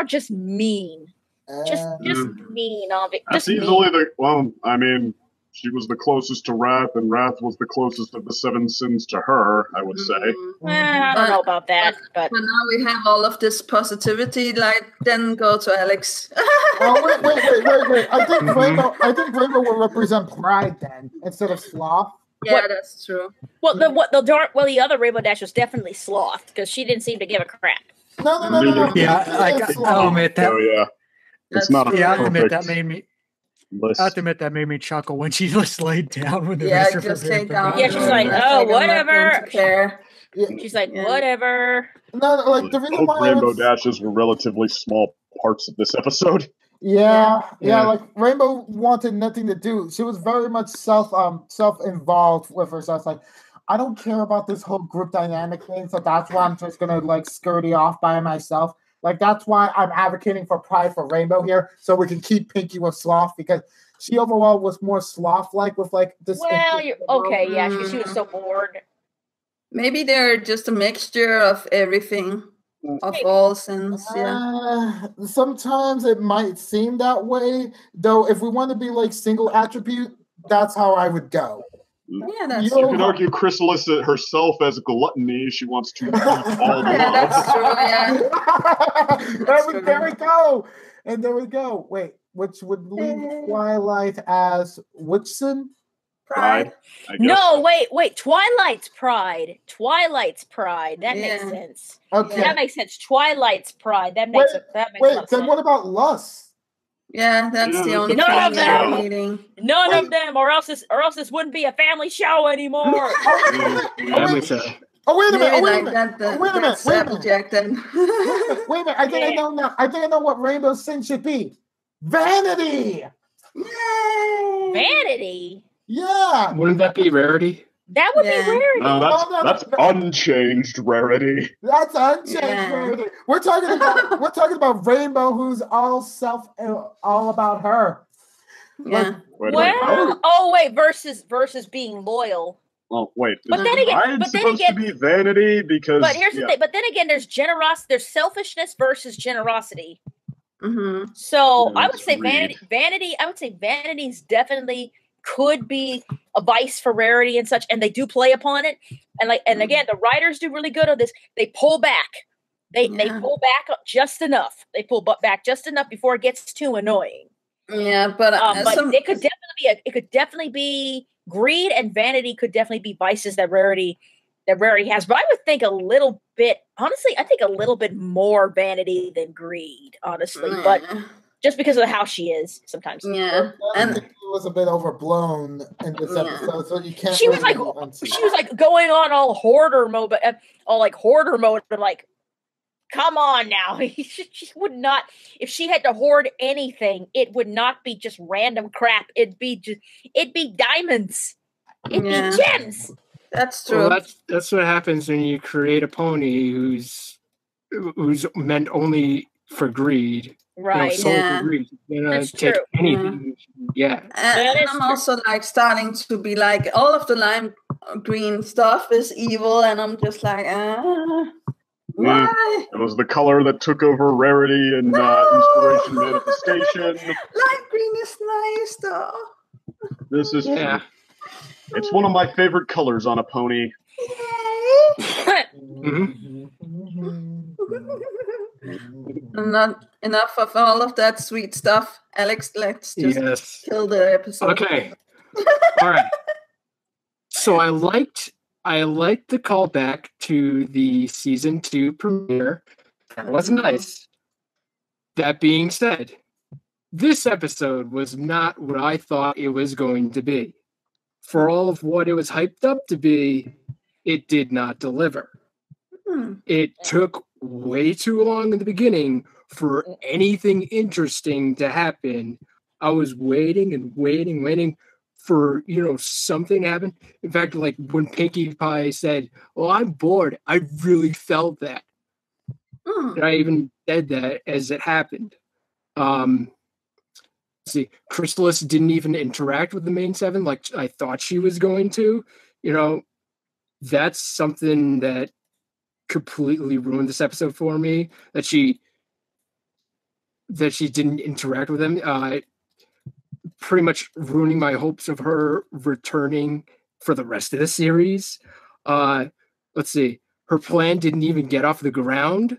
just mean. Just mean. That's easily I mean, she was the closest to Wrath, and Wrath was the closest of the 7 sins to her, I would say. I don't know about that, but now we have all of this positivity. Like, then go to Alex. Wait. I think Rainbow will represent pride then instead of sloth. Yeah, that's true. Well, the other Rainbow Dash was definitely sloth because she didn't seem to give a crap. No. Yeah, I'll admit that. Oh yeah, it's not. I'll admit that made me. I have to admit that made me chuckle when she just laid down with the rest of just her laid down. Yeah, she's like, oh, whatever. She's like, whatever. No, like the reason why Rainbow Dashes were relatively small parts of this episode. Yeah. Like Rainbow wanted nothing to do. She was very much self-involved with herself. Like, I don't care about this whole group dynamic thing, so that's why I'm just gonna like scurry off by myself. Like, that's why I'm advocating for pride for Rainbow here, so we can keep Pinkie with sloth, because she overall was more sloth-like with like this. Well, you're okay, yeah, she was so bored. Maybe they're just a mixture of everything, of all sins. Yeah. Sometimes it might seem that way, though. If we want to be like single attribute, that's how I would go. Yeah, that's true. You can argue Chrysalis herself as gluttony. She wants to eat all the love. That's true, yeah. There we go. And there we go. Wait, which would leave Twilight as which sin? Pride. No, wait. Twilight's pride. That makes sense. Okay. That makes sense. Twilight's pride. That makes sense. Then what about lust? Yeah, that's the only None of them. None Wait. of them, or else this wouldn't be a family show anymore. Family show. Oh, wait a minute. Wait a minute. I think I know what Rainbow's sin should be. Vanity. Yay! Vanity. Yeah. Wouldn't that be Rarity? That would be Rarity. No, that's unchanged Rarity. That's unchanged Rarity. We're talking about Rainbow, who's all about her. Yeah. Versus being loyal. Well, wait. But then again, to be vanity because. But here's the thing. But then again, there's generosity. There's selfishness versus generosity. Mm-hmm. So I would say vanity. I would say vanity's definitely could be a vice for Rarity and such, and they do play upon it. And again, the writers do really good on this. They pull back. They pull back just enough. They pull back just enough before it gets too annoying. Yeah, but it could definitely be greed, and vanity could definitely be vices that Rarity has. But I would think a little bit, honestly, I think a little bit more vanity than greed, honestly. But just because of how she is sometimes. Yeah. And it was a bit overblown in this episode, so you can't. She was like going on all hoarder mode, but like, come on now. She would not, if she had to hoard anything, it would not be just random crap. It'd be diamonds. It'd be gems. That's true. Well, that's what happens when you create a pony who's meant only for greed. Right. For greed. That's take true. Anything. Yeah. And I'm also like starting to be like, all of the lime green stuff is evil, and I'm just like, why? It was the color that took over Rarity and Inspiration Manifestation. Lime green is nice, though. This is true. It's one of my favorite colors on a pony. Not enough of all of that sweet stuff. Alex, let's just kill the episode. Okay. All right. So I liked the callback to the season 2 premiere. That was nice. That being said, this episode was not what I thought it was going to be. For all of what it was hyped up to be, it did not deliver. It took way too long in the beginning for anything interesting to happen. I was waiting and waiting for, something to happen. In fact, like when Pinkie Pie said, "Well, I'm bored," I really felt that. And I even said that as it happened. Chrysalis didn't even interact with the main 7 like I thought she was going to. That's something that completely ruined this episode for me, that she didn't interact with them, pretty much ruining my hopes of her returning for the rest of the series. Let's see, her plan didn't even get off the ground,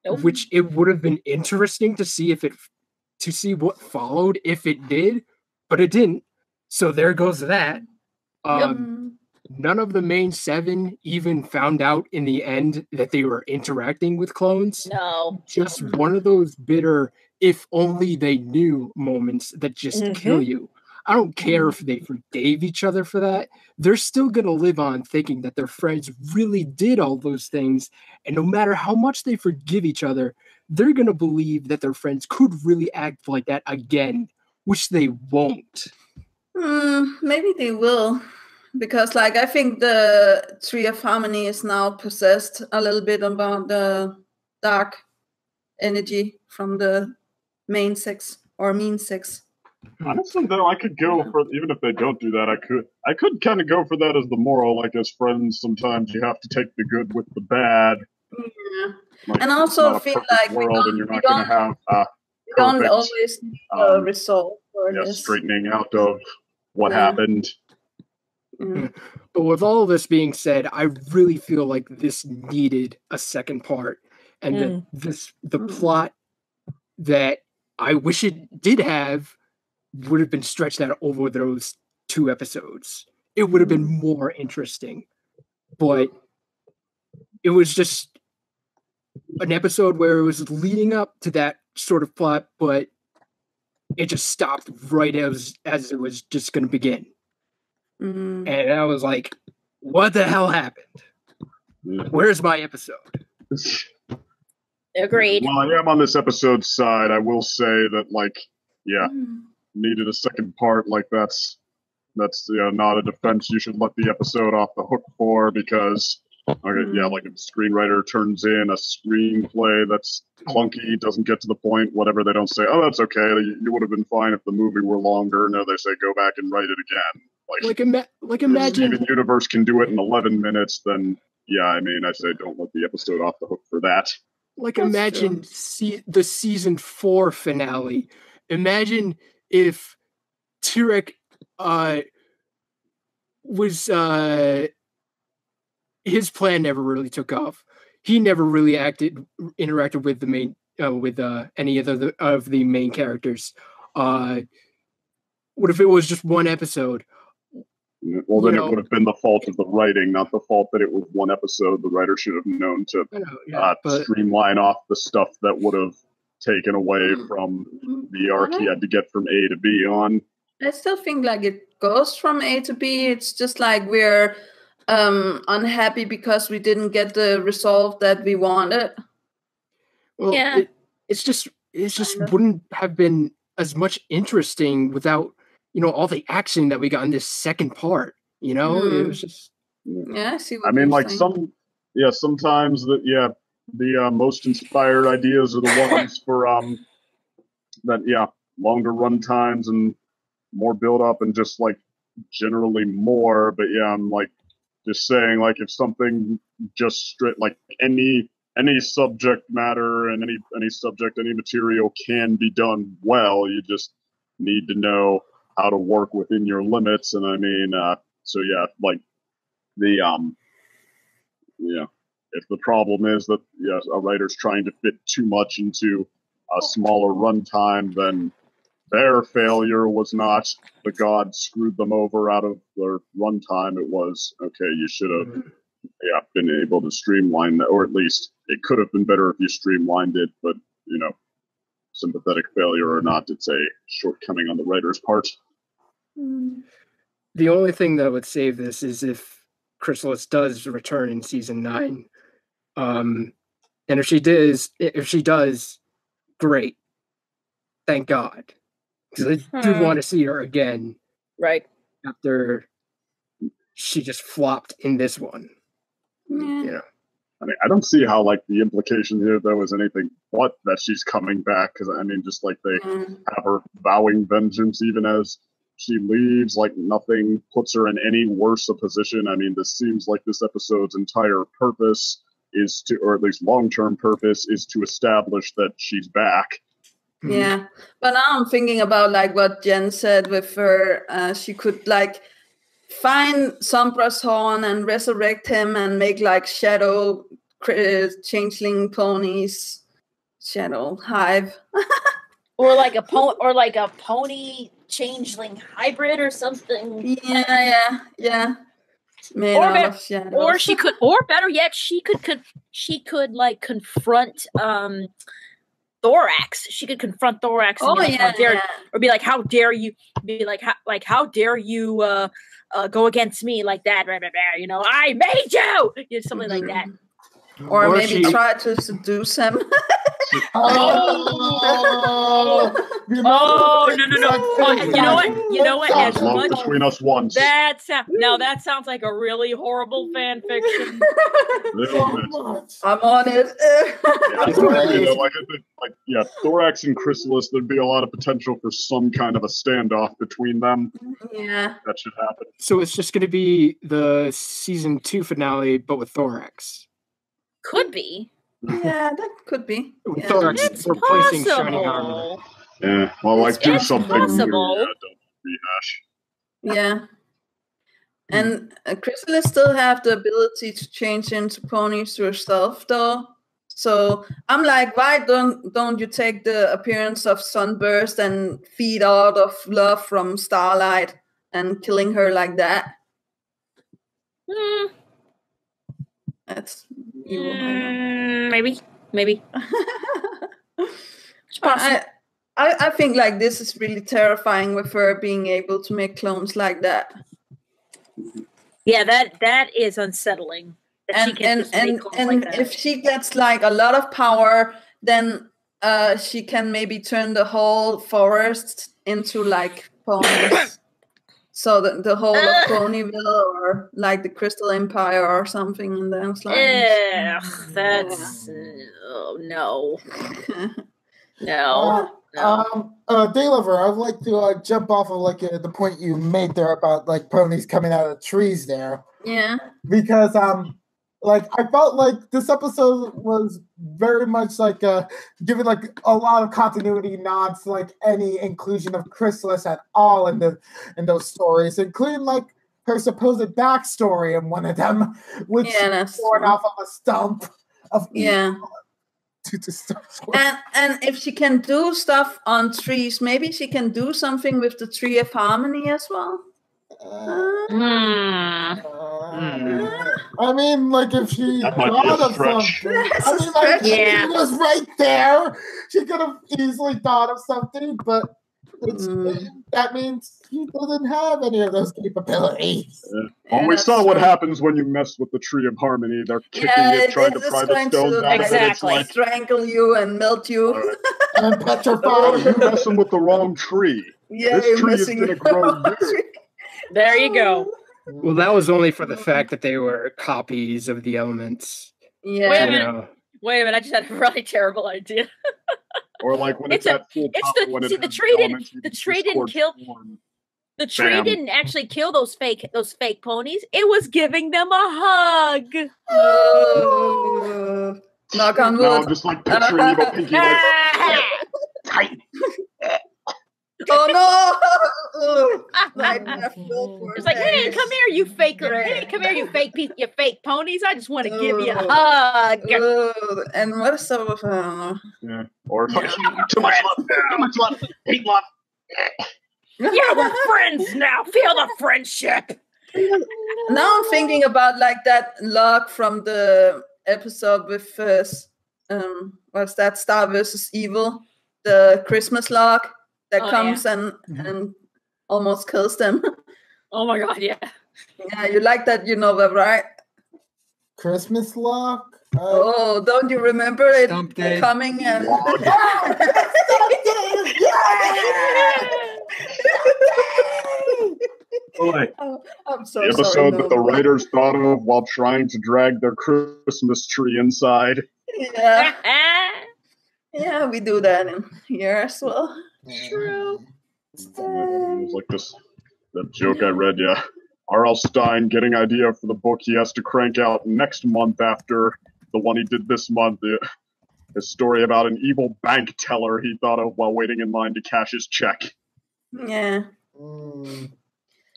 which it would have been interesting to see what followed if it did, but it didn't. So there goes that. None of the main 7 even found out in the end that they were interacting with clones. No. Just one of those bitter, if only they knew moments that just kill you. I don't care if they forgave each other for that. They're still going to live on thinking that their friends really did all those things. And no matter how much they forgive each other, they're going to believe that their friends could really act like that again, which they won't. Maybe they will. Because, I think the Tree of Harmony is now possessed a little bit about the dark energy from the main 6 or mean 6. Honestly, though, I could go for, even if they don't do that, I could kind of go for that as the moral. Like, as friends, sometimes you have to take the good with the bad. Yeah. And also feel like we don't always need a result for this. Straightening out of what happened. But with all of this being said, I really feel like this needed a second part, and the plot that I wish it did have would have been stretched out over those 2 episodes. It would have been more interesting, but it was just an episode where it was leading up to that sort of plot, but it just stopped right as it was just going to begin. And I was like, what the hell happened? Where's my episode? Agreed. Well, I am on this episode's side. I will say that, needed a second part. Like, that's that's not a defense you should let the episode off the hook for, because like if a screenwriter turns in a screenplay that's clunky, doesn't get to the point, whatever, they don't say, oh, that's okay, you would have been fine if the movie were longer. No, they say go back and write it again. Like imagine Steven Universe can do it in 11 minutes, then I say don't let the episode off the hook for that. Like, imagine the season 4 finale. Imagine if Turek was his plan never really took off. He never really interacted with the main with any of the main characters. What if it was just one episode? Well, then it would have been the fault of the writing, not the fault that it was one episode. The writer should have known to streamline off the stuff that would have taken away from the arc he had to get from A to B on. I still think like it goes from A to B. It's just like we're unhappy because we didn't get the resolve that we wanted. Well, it's just wouldn't have been as much interesting without all the action that we got in this second part. It was just I see what you're saying. Sometimes the most inspired ideas are the ones for longer run times and more build up and just like generally more. But I'm like just saying, like, if something just straight like any subject matter and any material can be done well, you just need to know how to work within your limits. And if the problem is that a writer's trying to fit too much into a smaller runtime, then their failure was not the gods screwed them over out of their runtime. It was, okay, you should have been able to streamline that, or at least it could have been better if you streamlined it, but sympathetic failure or not, it's a shortcoming on the writer's part. The only thing that would save this is if Chrysalis does return in season 9. And if she does, great. Thank God. Because I do want to see her again. Right. After she just flopped in this one. Yeah. I mean, I don't see how, like, the implication here, though, is anything but that she's coming back. Because, I mean, just like they have her vowing vengeance even as she leaves, like, nothing puts her in any worse a position. I mean, this seems like this episode's entire purpose is to, or at least long-term purpose, is to establish that she's back. Yeah, but now I'm thinking about, like, what Jenn said with her. She could, like, find Sombra's horn and resurrect him and make, like, shadow changeling ponies, shadow hive. or like a pony changeling hybrid or something. Yeah. Made out of shadows. Or she could, or better yet, she could like confront Thorax. She could confront Thorax and be like, or be like, how dare you? Be like, how dare you go against me like that? I made you. Something like that. Or maybe try to seduce him. No. You know what? As much between us once. That sounds like a really horrible fan fiction. I'm on it. Thorax and Chrysalis, there'd be a lot of potential for some kind of a standoff between them. Yeah, that should happen. So it's just going to be the season 2 finale, but with Thorax. Could be. Yeah, that could be. Yeah. Thorax it's replacing possible. Shining Armor. Yeah, well, like do something possible. new. Don't rehash. Yeah. And Chrysalis still have the ability to change into ponies herself, though. So I'm like, why don't you take the appearance of Sunburst and feed out of love from Starlight and killing her like that? That's evil. Maybe. I think like this is really terrifying with her being able to make clones like that. Yeah, that is unsettling. And if she gets like a lot of power, then she can maybe turn the whole forest into like ponies. So the whole of Ponyville, or like the Crystal Empire or something in those lines. That's no. No. Daylover, I'd like to jump off of like the point you made there about like ponies coming out of trees there. Yeah. Because like I felt like this episode was very much like giving like a lot of continuity nods to like any inclusion of Chrysalis at all in those stories, including like her supposed backstory in one of them, which is born off of a stump of and if she can do stuff on trees, maybe she can do something with the Tree of Harmony as well. I mean, like if she thought of something, I mean, like she was right there. She could have easily thought of something, but that means she doesn't have any of those capabilities. Well, we saw what happens when you mess with the Tree of Harmony. They're kicking it, trying to pry the stones out of it. It's like, strangle you and melt you and petrify oh, you're messing with the wrong tree. Yeah, this tree is going to grow new. There you go. Well, that was only for the fact that they were copies of the elements. Yeah. Wait a minute. I just had a really terrible idea. Or like when it's at full power, the tree didn't kill. The tree didn't actually kill those fake ponies. It was giving them a hug. Oh. Knock on wood. No, just like picturing evil Pinky like tight. Oh no! It's like, hey, come here, you faker! Hey, come here, you fake ponies! I just want to give you a hug. And what is some of yeah, or too much love, hate love. Yeah, we're friends now. Feel the friendship. Now I'm thinking about like that log from the episode with what's that? Star versus Evil, the Christmas log. That comes and almost kills them. Oh my god, yeah. Yeah, you like that, you know that, right? Christmas lock? Oh, don't you remember it coming and I'm so the episode that the writers thought of while trying to drag their Christmas tree inside. Yeah. Yeah, we do that in here as well. True. It was like that joke I read, yeah. R.L. Stine getting idea for the book he has to crank out next month after the one he did this month. A story about an evil bank teller he thought of while waiting in line to cash his check. Yeah.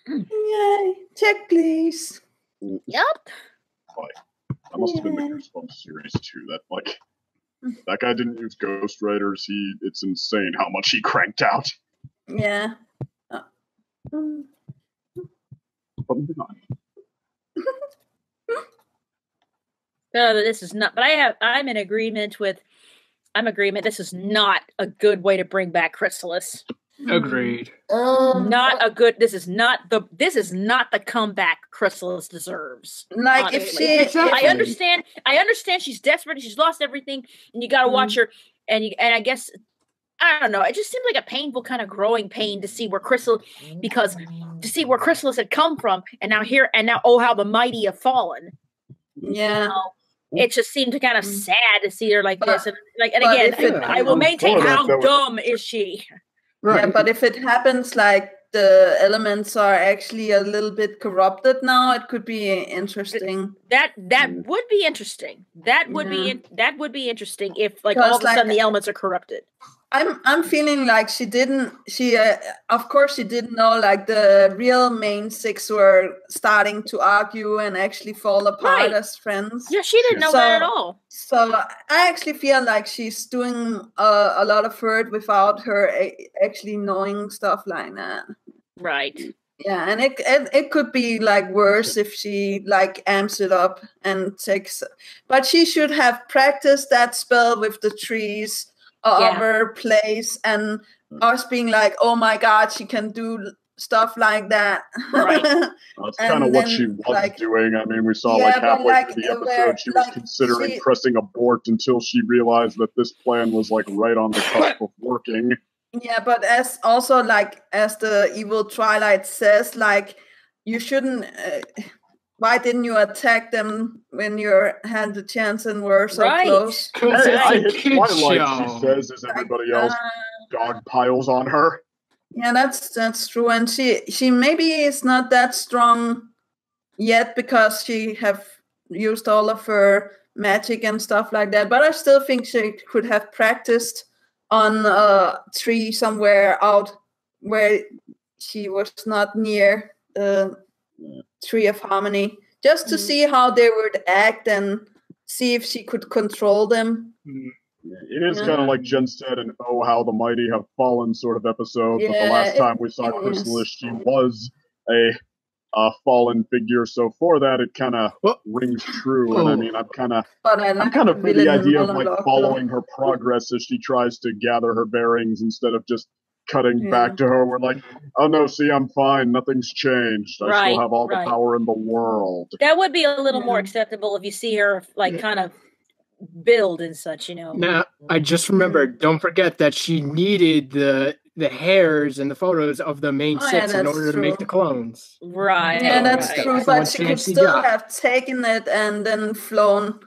Yay. Check, please. Yep. That must have been the Goosebumps series too. That guy didn't use ghostwriters. It's insane how much he cranked out. Yeah. This is not. But I'm in agreement with. This is not a good way to bring back Chrysalis. Agreed. Not a good. This is not the comeback Chrysalis deserves. Like honestly. if she, I understand. She's desperate. She's lost everything, and you got to watch her. And I guess I don't know. It just seemed like a painful kind of growing pain to see where Chrysalis had come from, and now oh how the mighty have fallen. Yeah. You know? It just seemed kind of sad to see her like this, and again, I will maintain how dumb is she. Right. Yeah, but if it happens like the elements are actually a little bit corrupted now, it could be interesting. That would be interesting. That would be interesting if like all of a sudden the elements are corrupted. I'm feeling like she of course she didn't know like the real main six were starting to argue and actually fall apart as friends. Yeah, she didn't know that at all. So I actually feel like she's doing a lot of hurt without her actually knowing stuff like that. Right. Yeah, and it could be like worse if she like amps it up and takes, but she should have practiced that spell with the trees other place and us being like, oh my god, she can do stuff like that. Right. That's kind of what she was doing. I mean, we saw halfway through the episode she was considering pressing abort until she realized that this plan was like right on the cusp of working. Yeah, but as also like as the evil Twilight says, like you shouldn't. Why didn't you attack them when you had the chance and were so close? Because Hey, it's I a hit kid Twilight, show. she says, as everybody else dog piles on her. Yeah, that's true. And she maybe is not that strong yet because she have used all of her magic and stuff like that. But I still think she could have practiced on a tree somewhere out where she was not near the Tree of Harmony, just to see how they would act and see if she could control them. It is kind of like Jen said, an "Oh, how the mighty have fallen" sort of episode. But the Yeah, last time we saw it Chrysalis, is. she was a fallen figure. So for that, it kind of rings true. And I mean, I'm kind of But I I'm like kind of for the villain idea of like monologue, following her progress as she tries to gather her bearings instead of just cutting back to her. We're like, oh no, see, I'm fine. Nothing's changed. I still have all the power in the world. That would be a little more acceptable if you see her like kind of build and such, you know. Now, I just remembered, don't forget that she needed the hairs and the photos of the main six in order to make the clones. Right. Yeah, that's That true. was the But one she could chance she still got. have taken it and then flown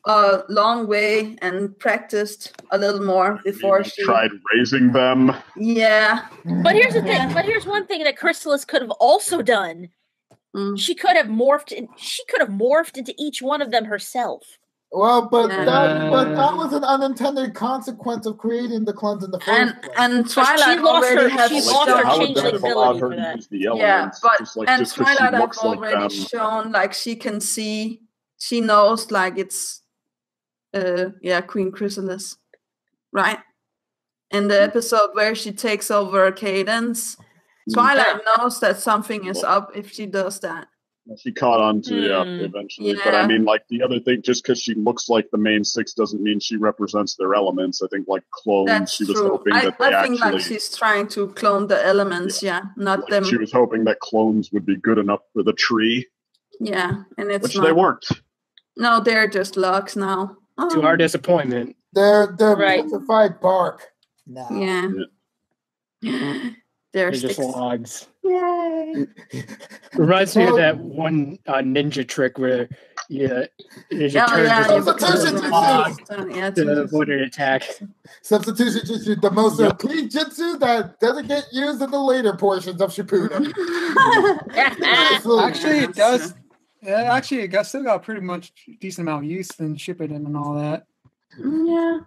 a long way and practiced a little more before she tried raising them. Yeah. But here's the thing. But here's one thing that Chrysalis could have also done. She could have morphed. She could have morphed into each one of them herself. Well, but that was an unintended consequence of creating the clones in the first place. And Twilight already has how would that have allowed her to use the elements? but just like, and just 'cause she Twilight has looks like already them. shown like she can see, she knows like it's Queen Chrysalis, right? In the episode where she takes over Cadence, Twilight knows that something is up if she does that. She caught on to eventually. But I mean, like, the other thing, just because she looks like the main six doesn't mean she represents their elements. I think, like, clones, That's she was true. hoping that they I think actually... like she's trying to clone the elements, not them. She was hoping that clones would be good enough for the tree. Yeah, and it's which not. they weren't. No, they're just logs now. To our disappointment. They're petrified bark now. Yeah. They're just logs. Yay. Reminds me of that one ninja trick where you turn substitution jutsu to avoid an attack. Substitution jutsu, the most OP jutsu that doesn't get used in the later portions of Shippuden. Actually, it does. Yeah, actually, it still got pretty much decent amount of use in Shippuden and all that. Yeah.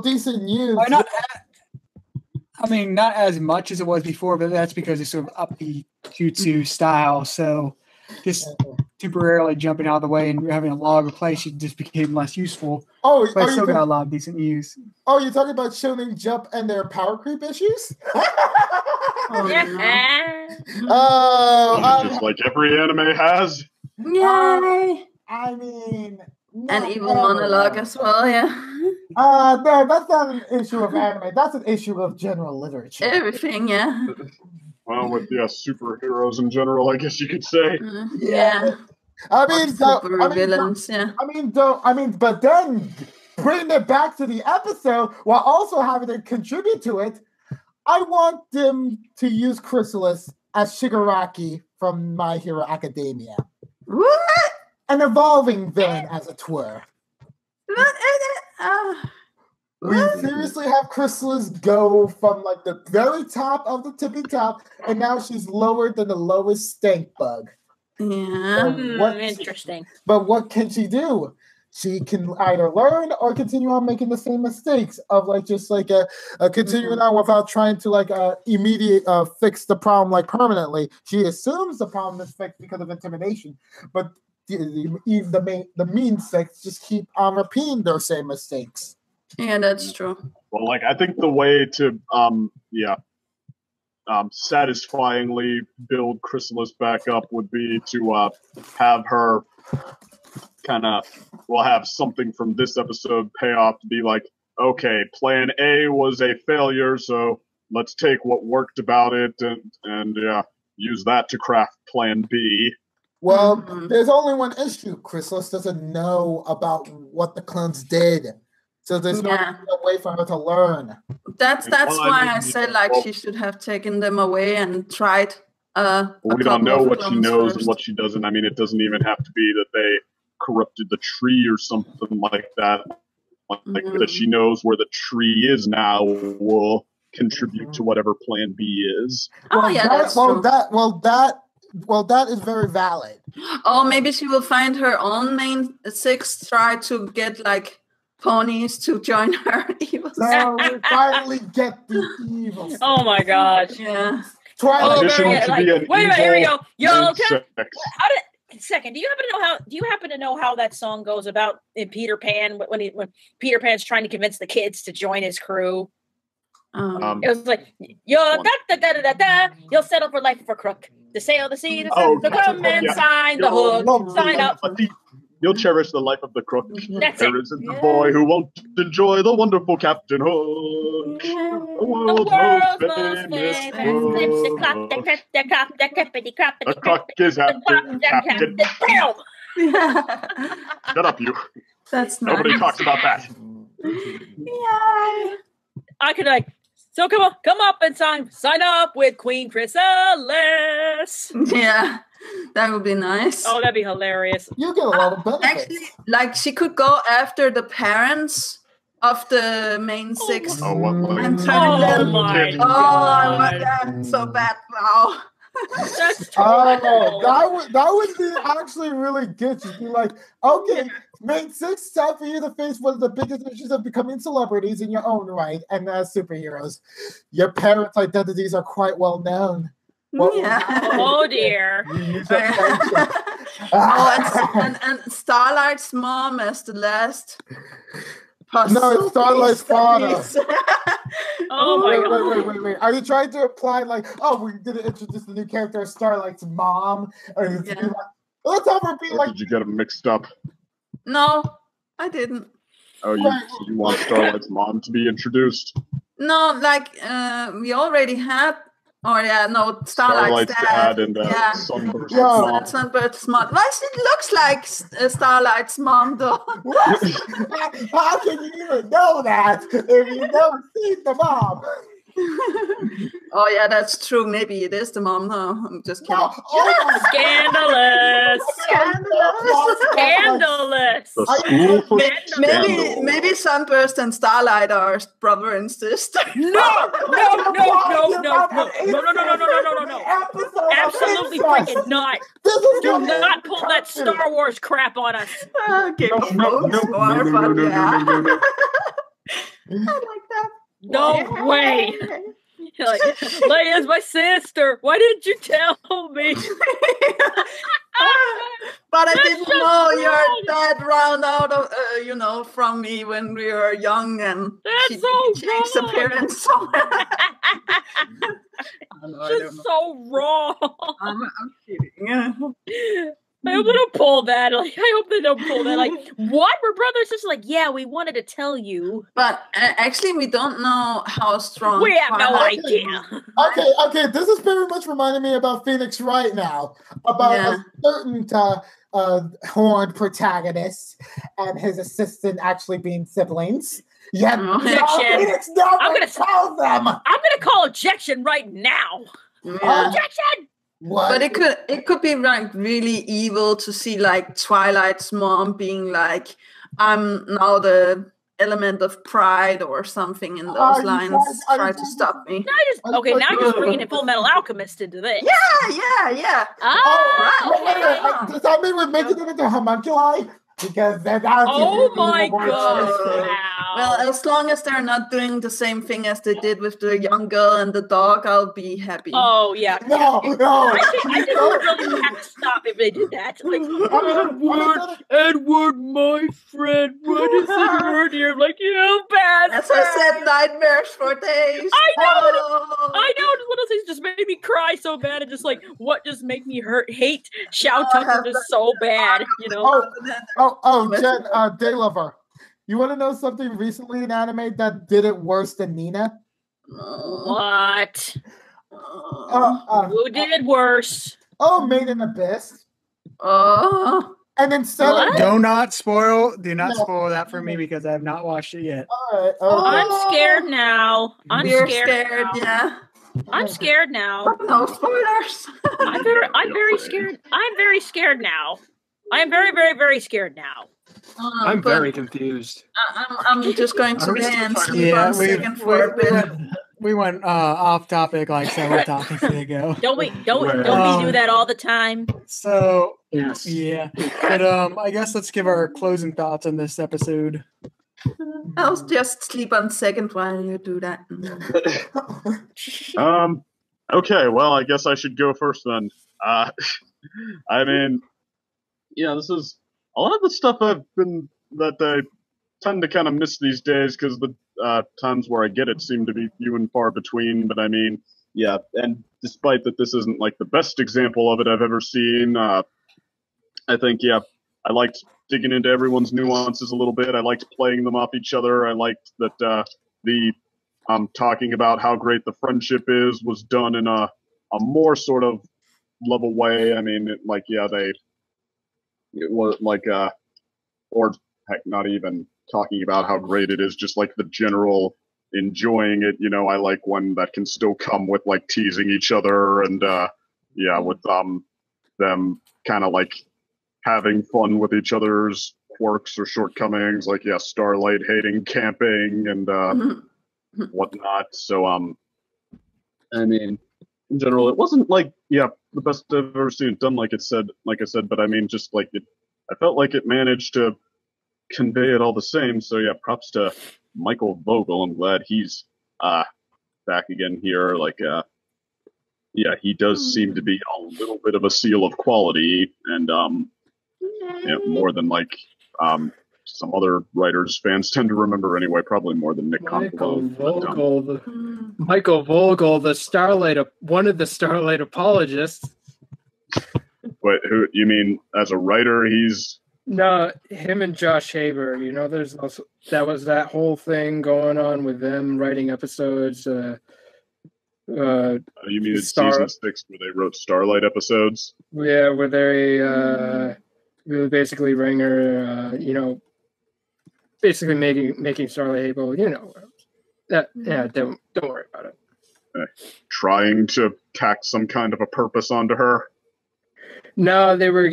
Decent use. Not as much as it was before, but that's because it's sort of up the jutsu style. So just temporarily jumping out of the way and having a log replace it just became less useful. But it still got a lot of decent use. Oh, you're talking about Shonen Jump and their power creep issues? Just like every anime has. Yay! I mean... An evil monologue as well, No, that's not an issue of anime. That's an issue of general literature. Everything, Well, with superheroes in general, I guess you could say. But then bringing it back to the episode while also having to contribute to it, I want them to use Chrysalis as Shigaraki from My Hero Academia. What? An evolving villain, as it were. We seriously have Chrysalis go from like the very top of the tippy top, and now she's lower than the lowest stank bug. Yeah. Interesting. But what can she do? She can either learn or continue on making the same mistakes of like just like continuing on without trying to immediate fix the problem like permanently. She assumes the problem is fixed because of intimidation, but the mean six just keep on repeating their same mistakes. Yeah, that's true. Well, like, I think the way to satisfyingly build Chrysalis back up would be to have her have something from this episode pay off to be like, okay, plan A was a failure, so let's take what worked about it and use that to craft plan B. Well, there's only one issue. Chrysalis doesn't know about what the clones did. So there's no way for her to learn. That's why I said like she should have taken them away and tried. We don't know what she knows and what she doesn't. I mean, it doesn't even have to be that they corrupted the tree or something like that. Like that she knows where the tree is now will contribute to whatever Plan B is. Oh yeah, that's true. That is very valid. Oh, maybe she will find her own main six. Try to get like ponies to join her evil. So we finally get the evil. Oh my gosh! Yeah. Wait, here we go. Yo, second, do you happen to know how that song goes about in Peter Pan when Peter Pan's trying to convince the kids to join his crew? It was like, you'll settle for life for crook, to sail the sea, to come and sign the hook, sign up. You'll cherish the life of the crook. That's there isn't the boy who won't enjoy the wonderful Captain Hook. The world's most famous The crook is after Captain. Shut up, you. That's Nobody talks about that. Yeah. I could so come up and sign up with Queen Chrysalis. Yeah. That would be nice. Oh, that'd be hilarious. You get a lot of benefits. Actually, like she could go after the parents of the main six and turn them. My Oh God. my God, so bad now. That's terrible. That would be actually really good. Just be like, okay, main six, time for you to face one of the biggest issues of becoming celebrities in your own right and as superheroes. Your parents' identities are quite well known. Oh dear. And Starlight's mom as the last. No, it's Starlight's father. Oh my God. Wait. Are you trying to imply like, we didn't introduce the new character as Starlight's mom? Or let's have her be like. Did you get them mixed up? No, I didn't. Oh, you want Starlight's mom to be introduced? No, like we already had. Oh yeah, no, Starlight's dad and Sunburst's mom. Sunburst's mom. Well, she looks like Starlight's mom, though. How can you even know that if you've never seen the mom? Oh yeah, that's true. Maybe it is the mom. No, I'm just kidding. Scandalous. Maybe Sunburst and Starlight are brother and sister. No. Absolutely freaking not. Do not pull that Star Wars crap on us. Okay, I like that. No way. Like, Leia's my sister. Why didn't you tell me? But I didn't know your dad ran out of, from me when we were young, and that's so changed appearance. Just so wrong. I'm kidding. I hope they don't pull that. I hope they don't pull that. Like, what? We're brothers. Just like, yeah, we wanted to tell you. But actually, we don't know how strong. We have no idea. Okay. This is very much reminding me about Phoenix right now. About a certain horned protagonist and his assistant actually being siblings. Yeah, Phoenix never tells them. I'm gonna call objection right now. Objection. What? But it could be like really evil to see like Twilight's mom being like, I'm now the element of pride or something in those lines. Try to stop me. Now you're just bringing in Full Metal Alchemist into this. Yeah. Oh, does that mean we're making it into homunculi? Because that's my God. Well, as long as they're not doing the same thing as they did with the young girl and the dog, I'll be happy. Oh, yeah. No. I think we really have to stop if they did that. Like, Edward, my friend, what is the word here? I'm like, you bastard. As I said, nightmares for days. I know. One of those things just made me cry so bad. And just like, what just make me hate Shao Tucker just so bad, Jenn, Daylover. You want to know something recently in anime that did it worse than Nina? What? Who did it worse? Made in Abyss. And then suddenly, What? Do not spoil No. that for me because I have not watched it yet. all right, okay. I'm scared now. I'm We're scared. scared, yeah. I'm scared now. But no spoilers. I'm very scared. I'm very scared now. I am very, very, very scared now. I'm But very confused. I'm just going to Are we lay still and talking- sleep on second for a bit. we went off topic like several topics ago. Don't we Well, do that all the time? So Yes. yeah, but I guess let's give our closing thoughts on this episode. I'll just sleep on second while you do that. Okay, well, I guess I should go first then. I mean, yeah, this is a lot of the stuff that I tend to kind of miss these days because the times where I get it seem to be few and far between. But I mean, yeah, and despite that this isn't like the best example of it I've ever seen, I think, yeah, I liked digging into everyone's nuances a little bit. I liked playing them off each other. I liked that the talking about how great the friendship is was done in a more sort of level way. I mean, it was like, or heck, not even talking about how great it is, just like the general enjoying it. You know, I like when that can still come with like teasing each other and, yeah, with them kind of like having fun with each other's quirks or shortcomings, like, yeah, Starlight hating camping and whatnot. So, I mean, in general, it wasn't like, yeah, the best I've ever seen it done, like I said, but I mean, just like I felt like it managed to convey it all the same. So yeah, props to Michael Vogel. I'm glad he's back again here. Like, yeah, he does seem to be a little bit of a seal of quality, and yeah, more than like some other writers fans tend to remember anyway. Probably more than Nick Michael Concolo. Vogel, Michael Vogel, one of the Starlight apologists. Wait, who you mean as a writer? He's No, him and Josh Haber. You know, there's also that whole thing going on with them writing episodes. you mean in season 6 where they wrote Starlight episodes? Yeah, where they really basically bring her, you know, basically making Starlight able, you know, that yeah, don't worry about it. Trying to tack some kind of a purpose onto her. No, they were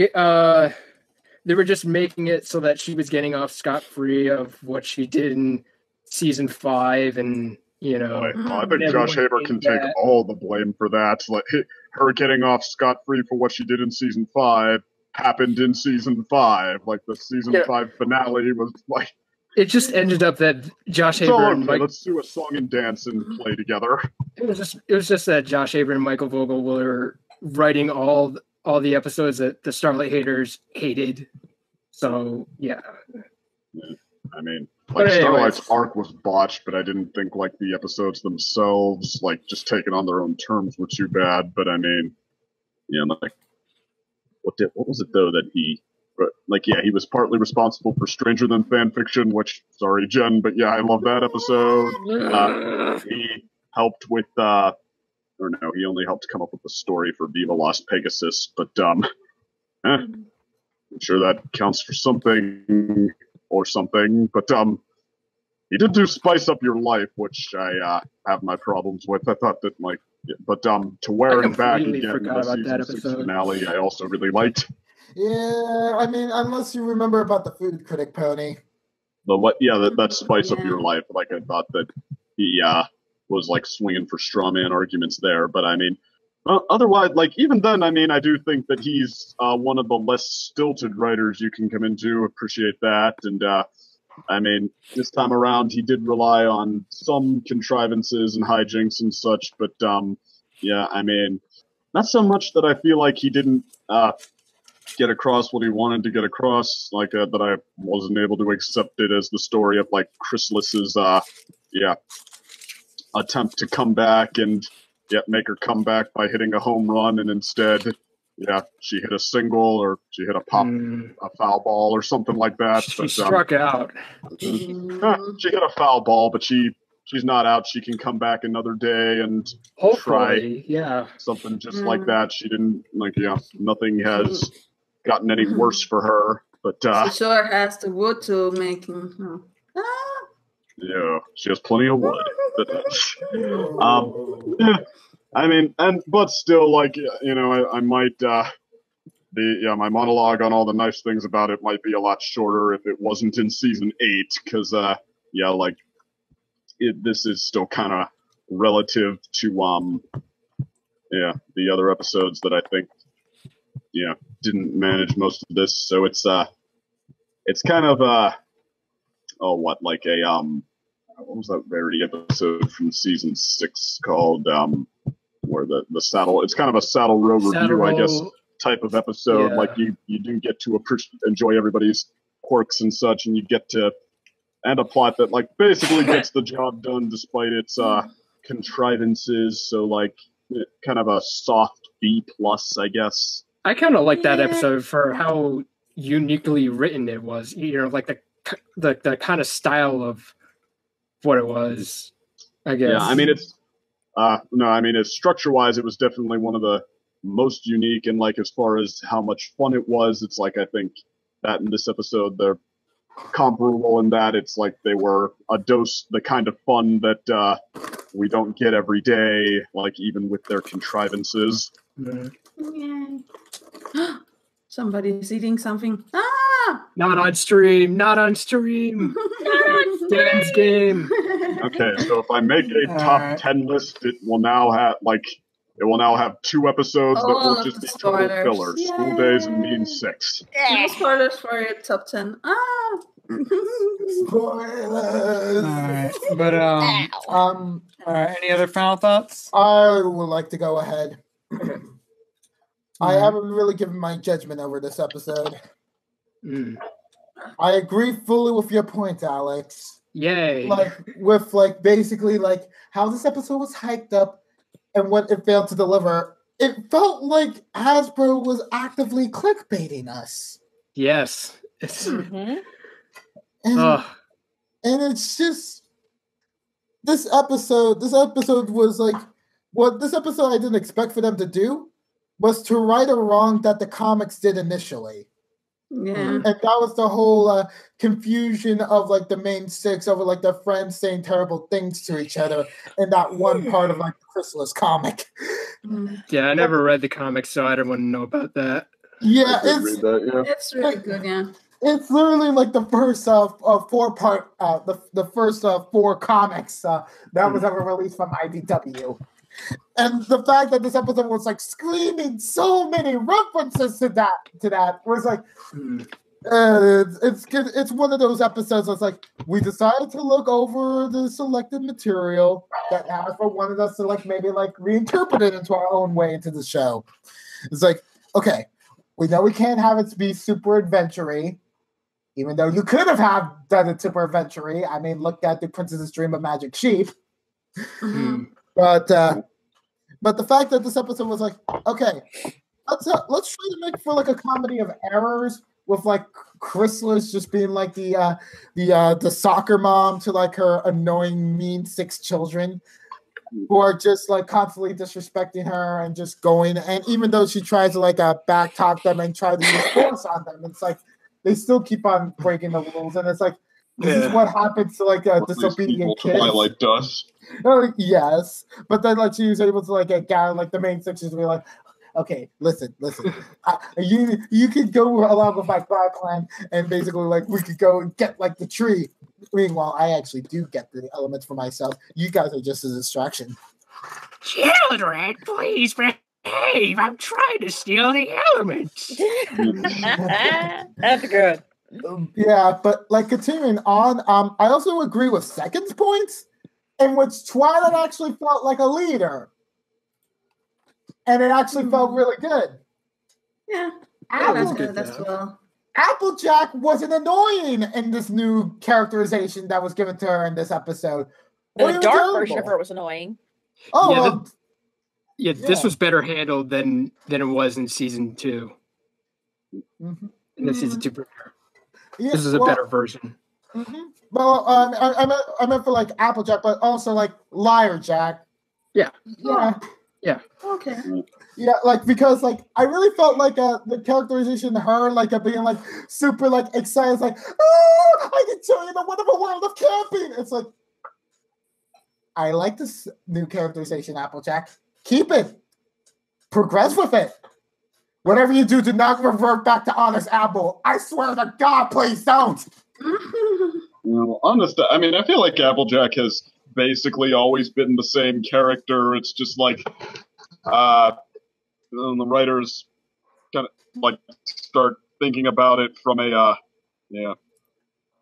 just making it so that she was getting off scot-free of what she did in season 5, and you know. I think Josh Haber can take all the blame for that. Like her getting off scot-free for what she did in season 5 happened in season 5. Like the season 5 finale was like. It just ended up that Josh Haber and Let's do a song and dance and play together. It was just that Josh Haber and Michael Vogel were writing all the episodes that the Starlight haters hated. So yeah. I mean, like Starlight's arc was botched, but I didn't think like the episodes themselves, like just taken on their own terms, were too bad. But I mean, yeah, like what was it though that he? Like, yeah, he was partly responsible for Stranger Than Fanfiction, which, sorry, Jenn, but yeah, I love that episode. He helped with, or no, he only helped come up with the story for Viva Las Pegasus, but, I'm sure that counts for something or something, but, he did do Spice Up Your Life, which I, have my problems with. I thought that, like, but, to wear it back again in the season 6 finale, I also really liked. Yeah, I mean, unless you remember about the food critic pony. That Spice Up Your Life. Like, I thought that he was like swinging for straw man arguments there, but I mean, otherwise, like even then, I mean, I do think that he's one of the less stilted writers you can come into. Appreciate that, and I mean, this time around, he did rely on some contrivances and hijinks and such, but yeah, I mean, not so much that I feel like he didn't. Get across what he wanted to get across, like that I wasn't able to accept it as the story of like Chrysalis's attempt to come back and make her come back by hitting a home run, and instead she hit a single or she hit a foul ball or something like that. She struck out. She hit a foul ball, but she's not out. She can come back another day and hopefully try something just like that. She didn't nothing has gotten any worse for her. But she sure has the wood to making. Yeah, she has plenty of wood. Yeah, I mean, but still, like, you know, I might my monologue on all the nice things about it might be a lot shorter if it wasn't in season 8, because like this is still kind of relative to the other episodes that I think didn't manage most of this, so it's kind of what was that Verity episode from season 6 called where the saddle, it's kind of a Saddle Row review, I guess, type of episode. Like you do get to enjoy everybody's quirks and such, and you get to and a plot that like basically gets the job done despite its contrivances. So like kind of a soft B plus, I guess. I kind of like that episode for how uniquely written it was. You know, like the kind of style of what it was, I guess. Yeah, I mean it's it's structure-wise, it was definitely one of the most unique, and like as far as how much fun it was, it's like I think that in this episode they're comparable in that it's like they were the kind of fun that we don't get every day, like even with their contrivances. Somebody's eating something. Not on stream. Dan's game. Okay, so if I make a top 10 list, it will now have 2 episodes that will just be total filler. Yay. School Days and Mean 6. No spoilers for your top 10. Spoilers. All right, but all right. Any other final thoughts? I would like to go ahead. I haven't really given my judgment over this episode. I agree fully with your point, Alex. Yay! Basically how this episode was hyped up and what it failed to deliver. It felt like Hasbro was actively clickbaiting us. Yes. And it's just this episode was like this episode I didn't expect for them to do was to right a wrong that the comics did initially. Yeah. And that was the whole confusion of like the main 6 over like their friends saying terrible things to each other in that one part of like the Chrysalis comic. Yeah, I never read the comics, so I don't want to know about that. Yeah, it's really good, yeah. It's literally like the first 4-part, the first 4 comics that was ever released from IDW. And the fact that this episode was like screaming so many references to that was like, it's good. It's one of those episodes that's like, we decided to look over the selected material that Hasbro wanted us to like maybe like reinterpret it into our own way into the show. It's like, okay, we know we can't have it be super adventure-y, even though you could have done it super adventure-y. I mean, look at the Princess's Dream of Magic Sheep. But the fact that this episode was like, okay, let's try to make for like a comedy of errors with like Chrysalis just being like the soccer mom to like her annoying mean 6 children who are just like constantly disrespecting her and just going, and even though she tries to like back talk them and try to use force on them, it's like they still keep on breaking the rules, and it's like this is what happens to like disobedient kids. Twilight does. Yes, but then like she was able to like gather like the main 6 to be like, okay, listen, you could go along with my Cloud Clan, and basically like we could go and get like the tree. Meanwhile, I actually do get the elements for myself. You guys are just a distraction. Children, please behave. I'm trying to steal the elements. That's good. Yeah, but like continuing on, I also agree with Second's points, in which Twilight actually felt like a leader. And it actually felt really good. Yeah, that's good as well. Applejack wasn't annoying in this new characterization that was given to her in this episode. The dark version of her was annoying. Oh, this was better handled than it was in season 2. In the season 2 premiere. Yeah, this is a better version. Well, I meant for like Applejack, but also like Liar Jack. Yeah. Yeah. Okay. Yeah, like because like I really felt like the characterization of her like being like super like excited, like oh I can show you the wonderful world of camping. It's like I like this new characterization, Applejack. Keep it. Progress with it. Whatever you do not revert back to honest Apple. I swear to God, please don't. Well, honest, I mean, I feel like Applejack has basically always been the same character. It's just like, the writers kind of like start thinking about it from a,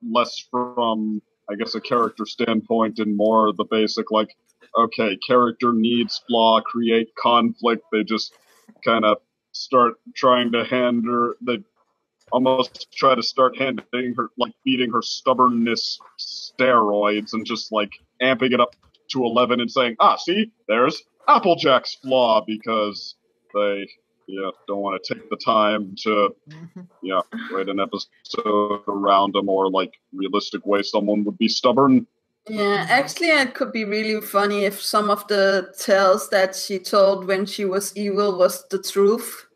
less from, I guess, a character standpoint and more the basic, like, okay, character needs flaw, create conflict. They just kind of start trying to hand her, they almost try to start handing her, like, feeding her stubbornness steroids and just, like, amping it up to 11 and saying, see, there's Applejack's flaw, because they, don't want to take the time to, write an episode around a more, like, realistic way someone would be stubborn. Yeah, actually, it could be really funny if some of the tales that she told when she was evil was the truth.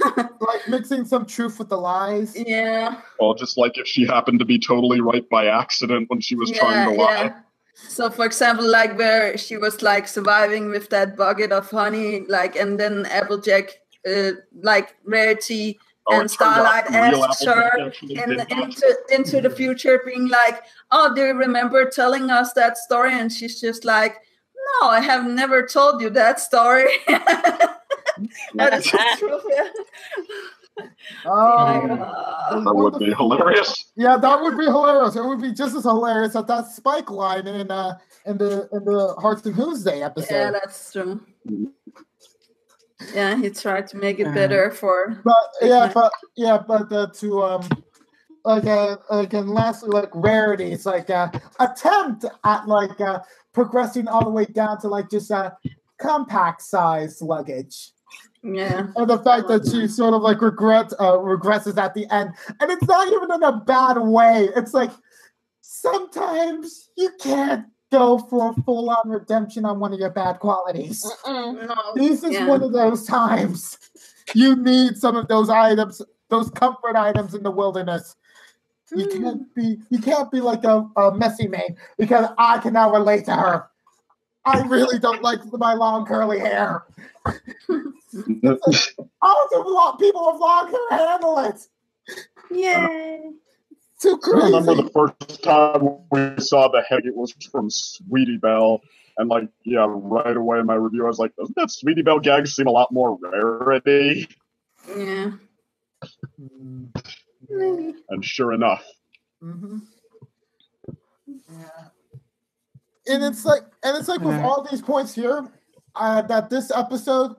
Like mixing some truth with the lies. Yeah. Well, just like if she happened to be totally right by accident when she was trying to lie. Yeah. So, for example, like where she was like surviving with that bucket of honey, like, and then Applejack, like Rarity and Starlight asks her into the future, being like, "Oh, do you remember telling us that story?" And she's just like, "No, I have never told you that story." That is true. That would be hilarious. Yeah, that would be hilarious. It would be just as hilarious as that Spike line in the Hearts and Tuesday episode. Yeah, that's true. Yeah, he tried to make it better for. And lastly, like Rarity, it's like attempt at like progressing all the way down to like just compact size luggage. Yeah. And the fact that she sort of like regresses at the end. And it's not even in a bad way. It's like sometimes you can't go for a full-on redemption on one of your bad qualities. No. This is one of those times. You need some of those items, those comfort items in the wilderness. You can't be like a messy maid, because I can now relate to her. I really don't like my long curly hair. How do people with long hair handle it? Yay. Too crazy. I remember the first time we saw the head, it was from Sweetie Belle. And like, right away in my review, I was like, doesn't that Sweetie Belle gag seem a lot more Rarity? Yeah. And sure enough. Mm-hmm. Yeah. And it's like with all these points here, that this episode,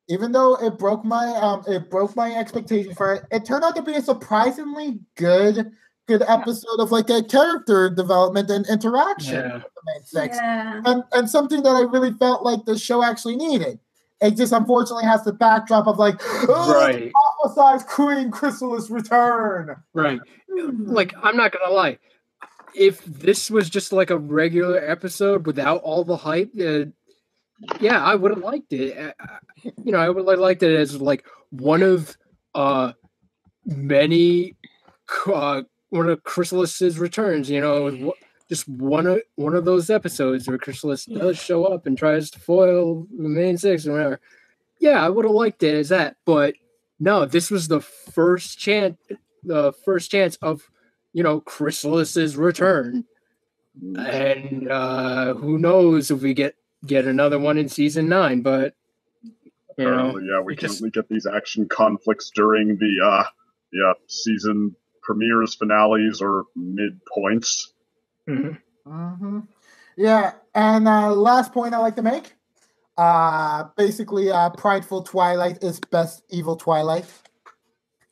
even though it broke my expectation for it, it turned out to be a surprisingly good episode of like a character development and interaction with the main six. And something that I really felt like the show actually needed. It just unfortunately has the backdrop of like, alpha-sized Queen Chrysalis return. Right. Like, I'm not gonna lie. If this was just like a regular episode without all the hype, I would have liked it. I would have liked it as like one of many one of Chrysalis's returns. Just one of those episodes where Chrysalis does show up and tries to foil the main six or whatever. Yeah, I would have liked it as that, but no, this was the first chance of Chrysalis's return, and who knows if we get another one in season 9? But we can get these action conflicts during the season premieres, finales, or midpoints. Mm-hmm. Mm-hmm. Yeah, and last point I like to make, basically, Prideful Twilight is best evil Twilight.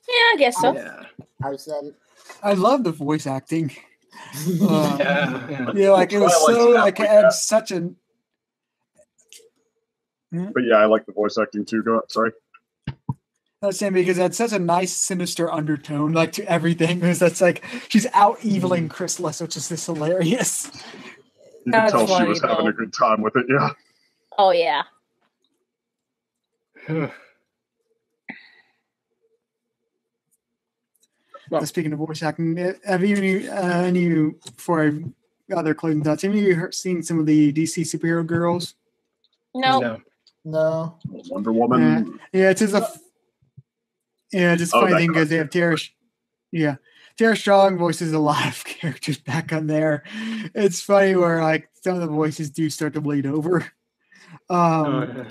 Yeah, I guess so. Yeah. I said it. I love the voice acting. Yeah, like it was so like it had such an. But yeah, I like the voice acting too. Sorry. I was saying because it had such a nice sinister undertone, like to everything. Because that's like she's out eviling Chrysalis, which is this hilarious. You can tell she was having a good time with it. Yeah. Oh yeah. Speaking of voice acting, have any before other closing thoughts? Have you seen some of the DC superhero girls? No. Wonder Woman. It's just funny thing because they have Tara. Yeah, Tara Strong voices a lot of characters back on there. It's funny where like some of the voices do start to bleed over. Yeah,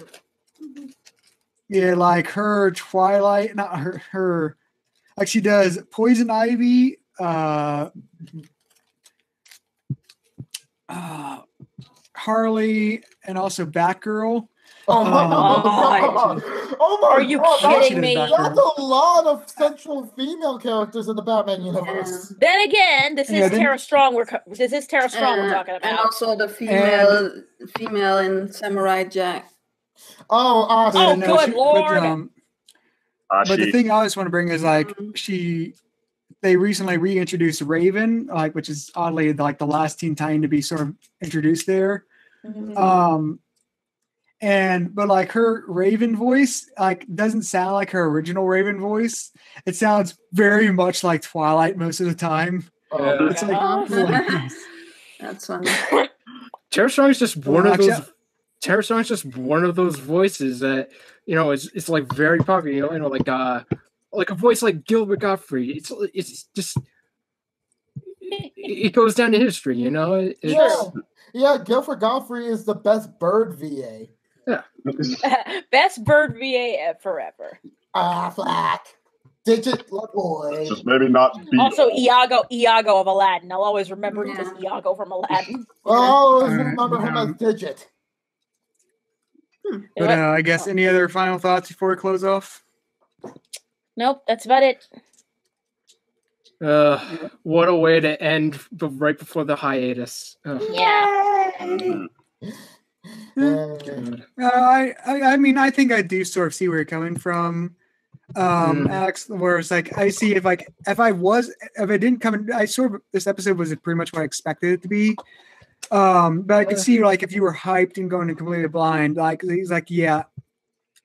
like her Twilight, not her. Like she does Poison Ivy, Harley, and also Batgirl. Oh my god! Oh my Are you kidding me? That's a lot of central female characters in the Batman universe. Then again, this is Tara Strong. This is Tara Strong we're talking about, and also the female in Samurai Jack. Oh, awesome! Good lord! But the thing I always want to bring is like they recently reintroduced Raven, like which is oddly like the last Teen Titan to be sort of introduced there. But like her Raven voice like doesn't sound like her original Raven voice. It sounds very much like Twilight most of the time. It's like, that's funny. Tara Strong is just one of those. Tara Strong is just one of those voices that it's like very popular. Like a voice like Gilbert Gottfried. It's just it goes down to history. Yeah, Gilbert Gottfried is the best bird VA. Yeah. Best bird VA forever. Flack. Digit boy. Just maybe not be also Iago of Aladdin. I'll always remember him as Iago from Aladdin. I'll always remember him as Digit. But I guess any other final thoughts before we close off? Nope, that's about it. What a way to end right before the hiatus. Yeah. I mean, I think I do sort of see where you're coming from. Alex, where it's like I see if I didn't come in, this episode was pretty much what I expected it to be. But I could see like if you were hyped and going in completely blind, like he's like, yeah,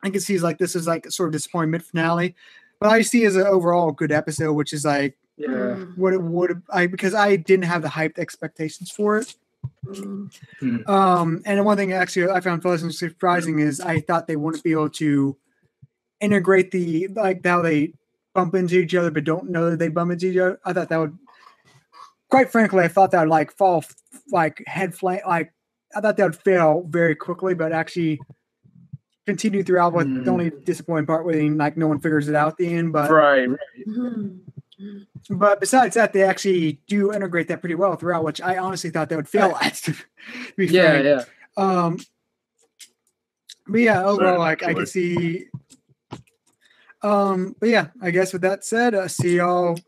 I can see he's like this is like sort of disappointment finale. But I see as an overall good episode, which is like what it would because I didn't have the hyped expectations for it. And one thing actually I found pleasant surprising is I thought they wouldn't be able to integrate the like how they bump into each other but don't know that they bump into each other. I thought that would, quite frankly, I thought that would like fall like head flank. Like I thought that would fail very quickly, but actually continue throughout. With the only disappointing part when like no one figures it out at the end. But right. But besides that, they actually do integrate that pretty well throughout, which I honestly thought they would fail at. To be frank. But yeah, overall, like I can see. But yeah, I guess with that said, see y'all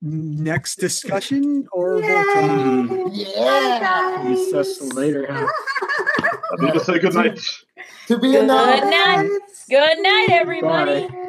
next discussion or See us later. I need to say good night. To be a Good night, everybody. Bye.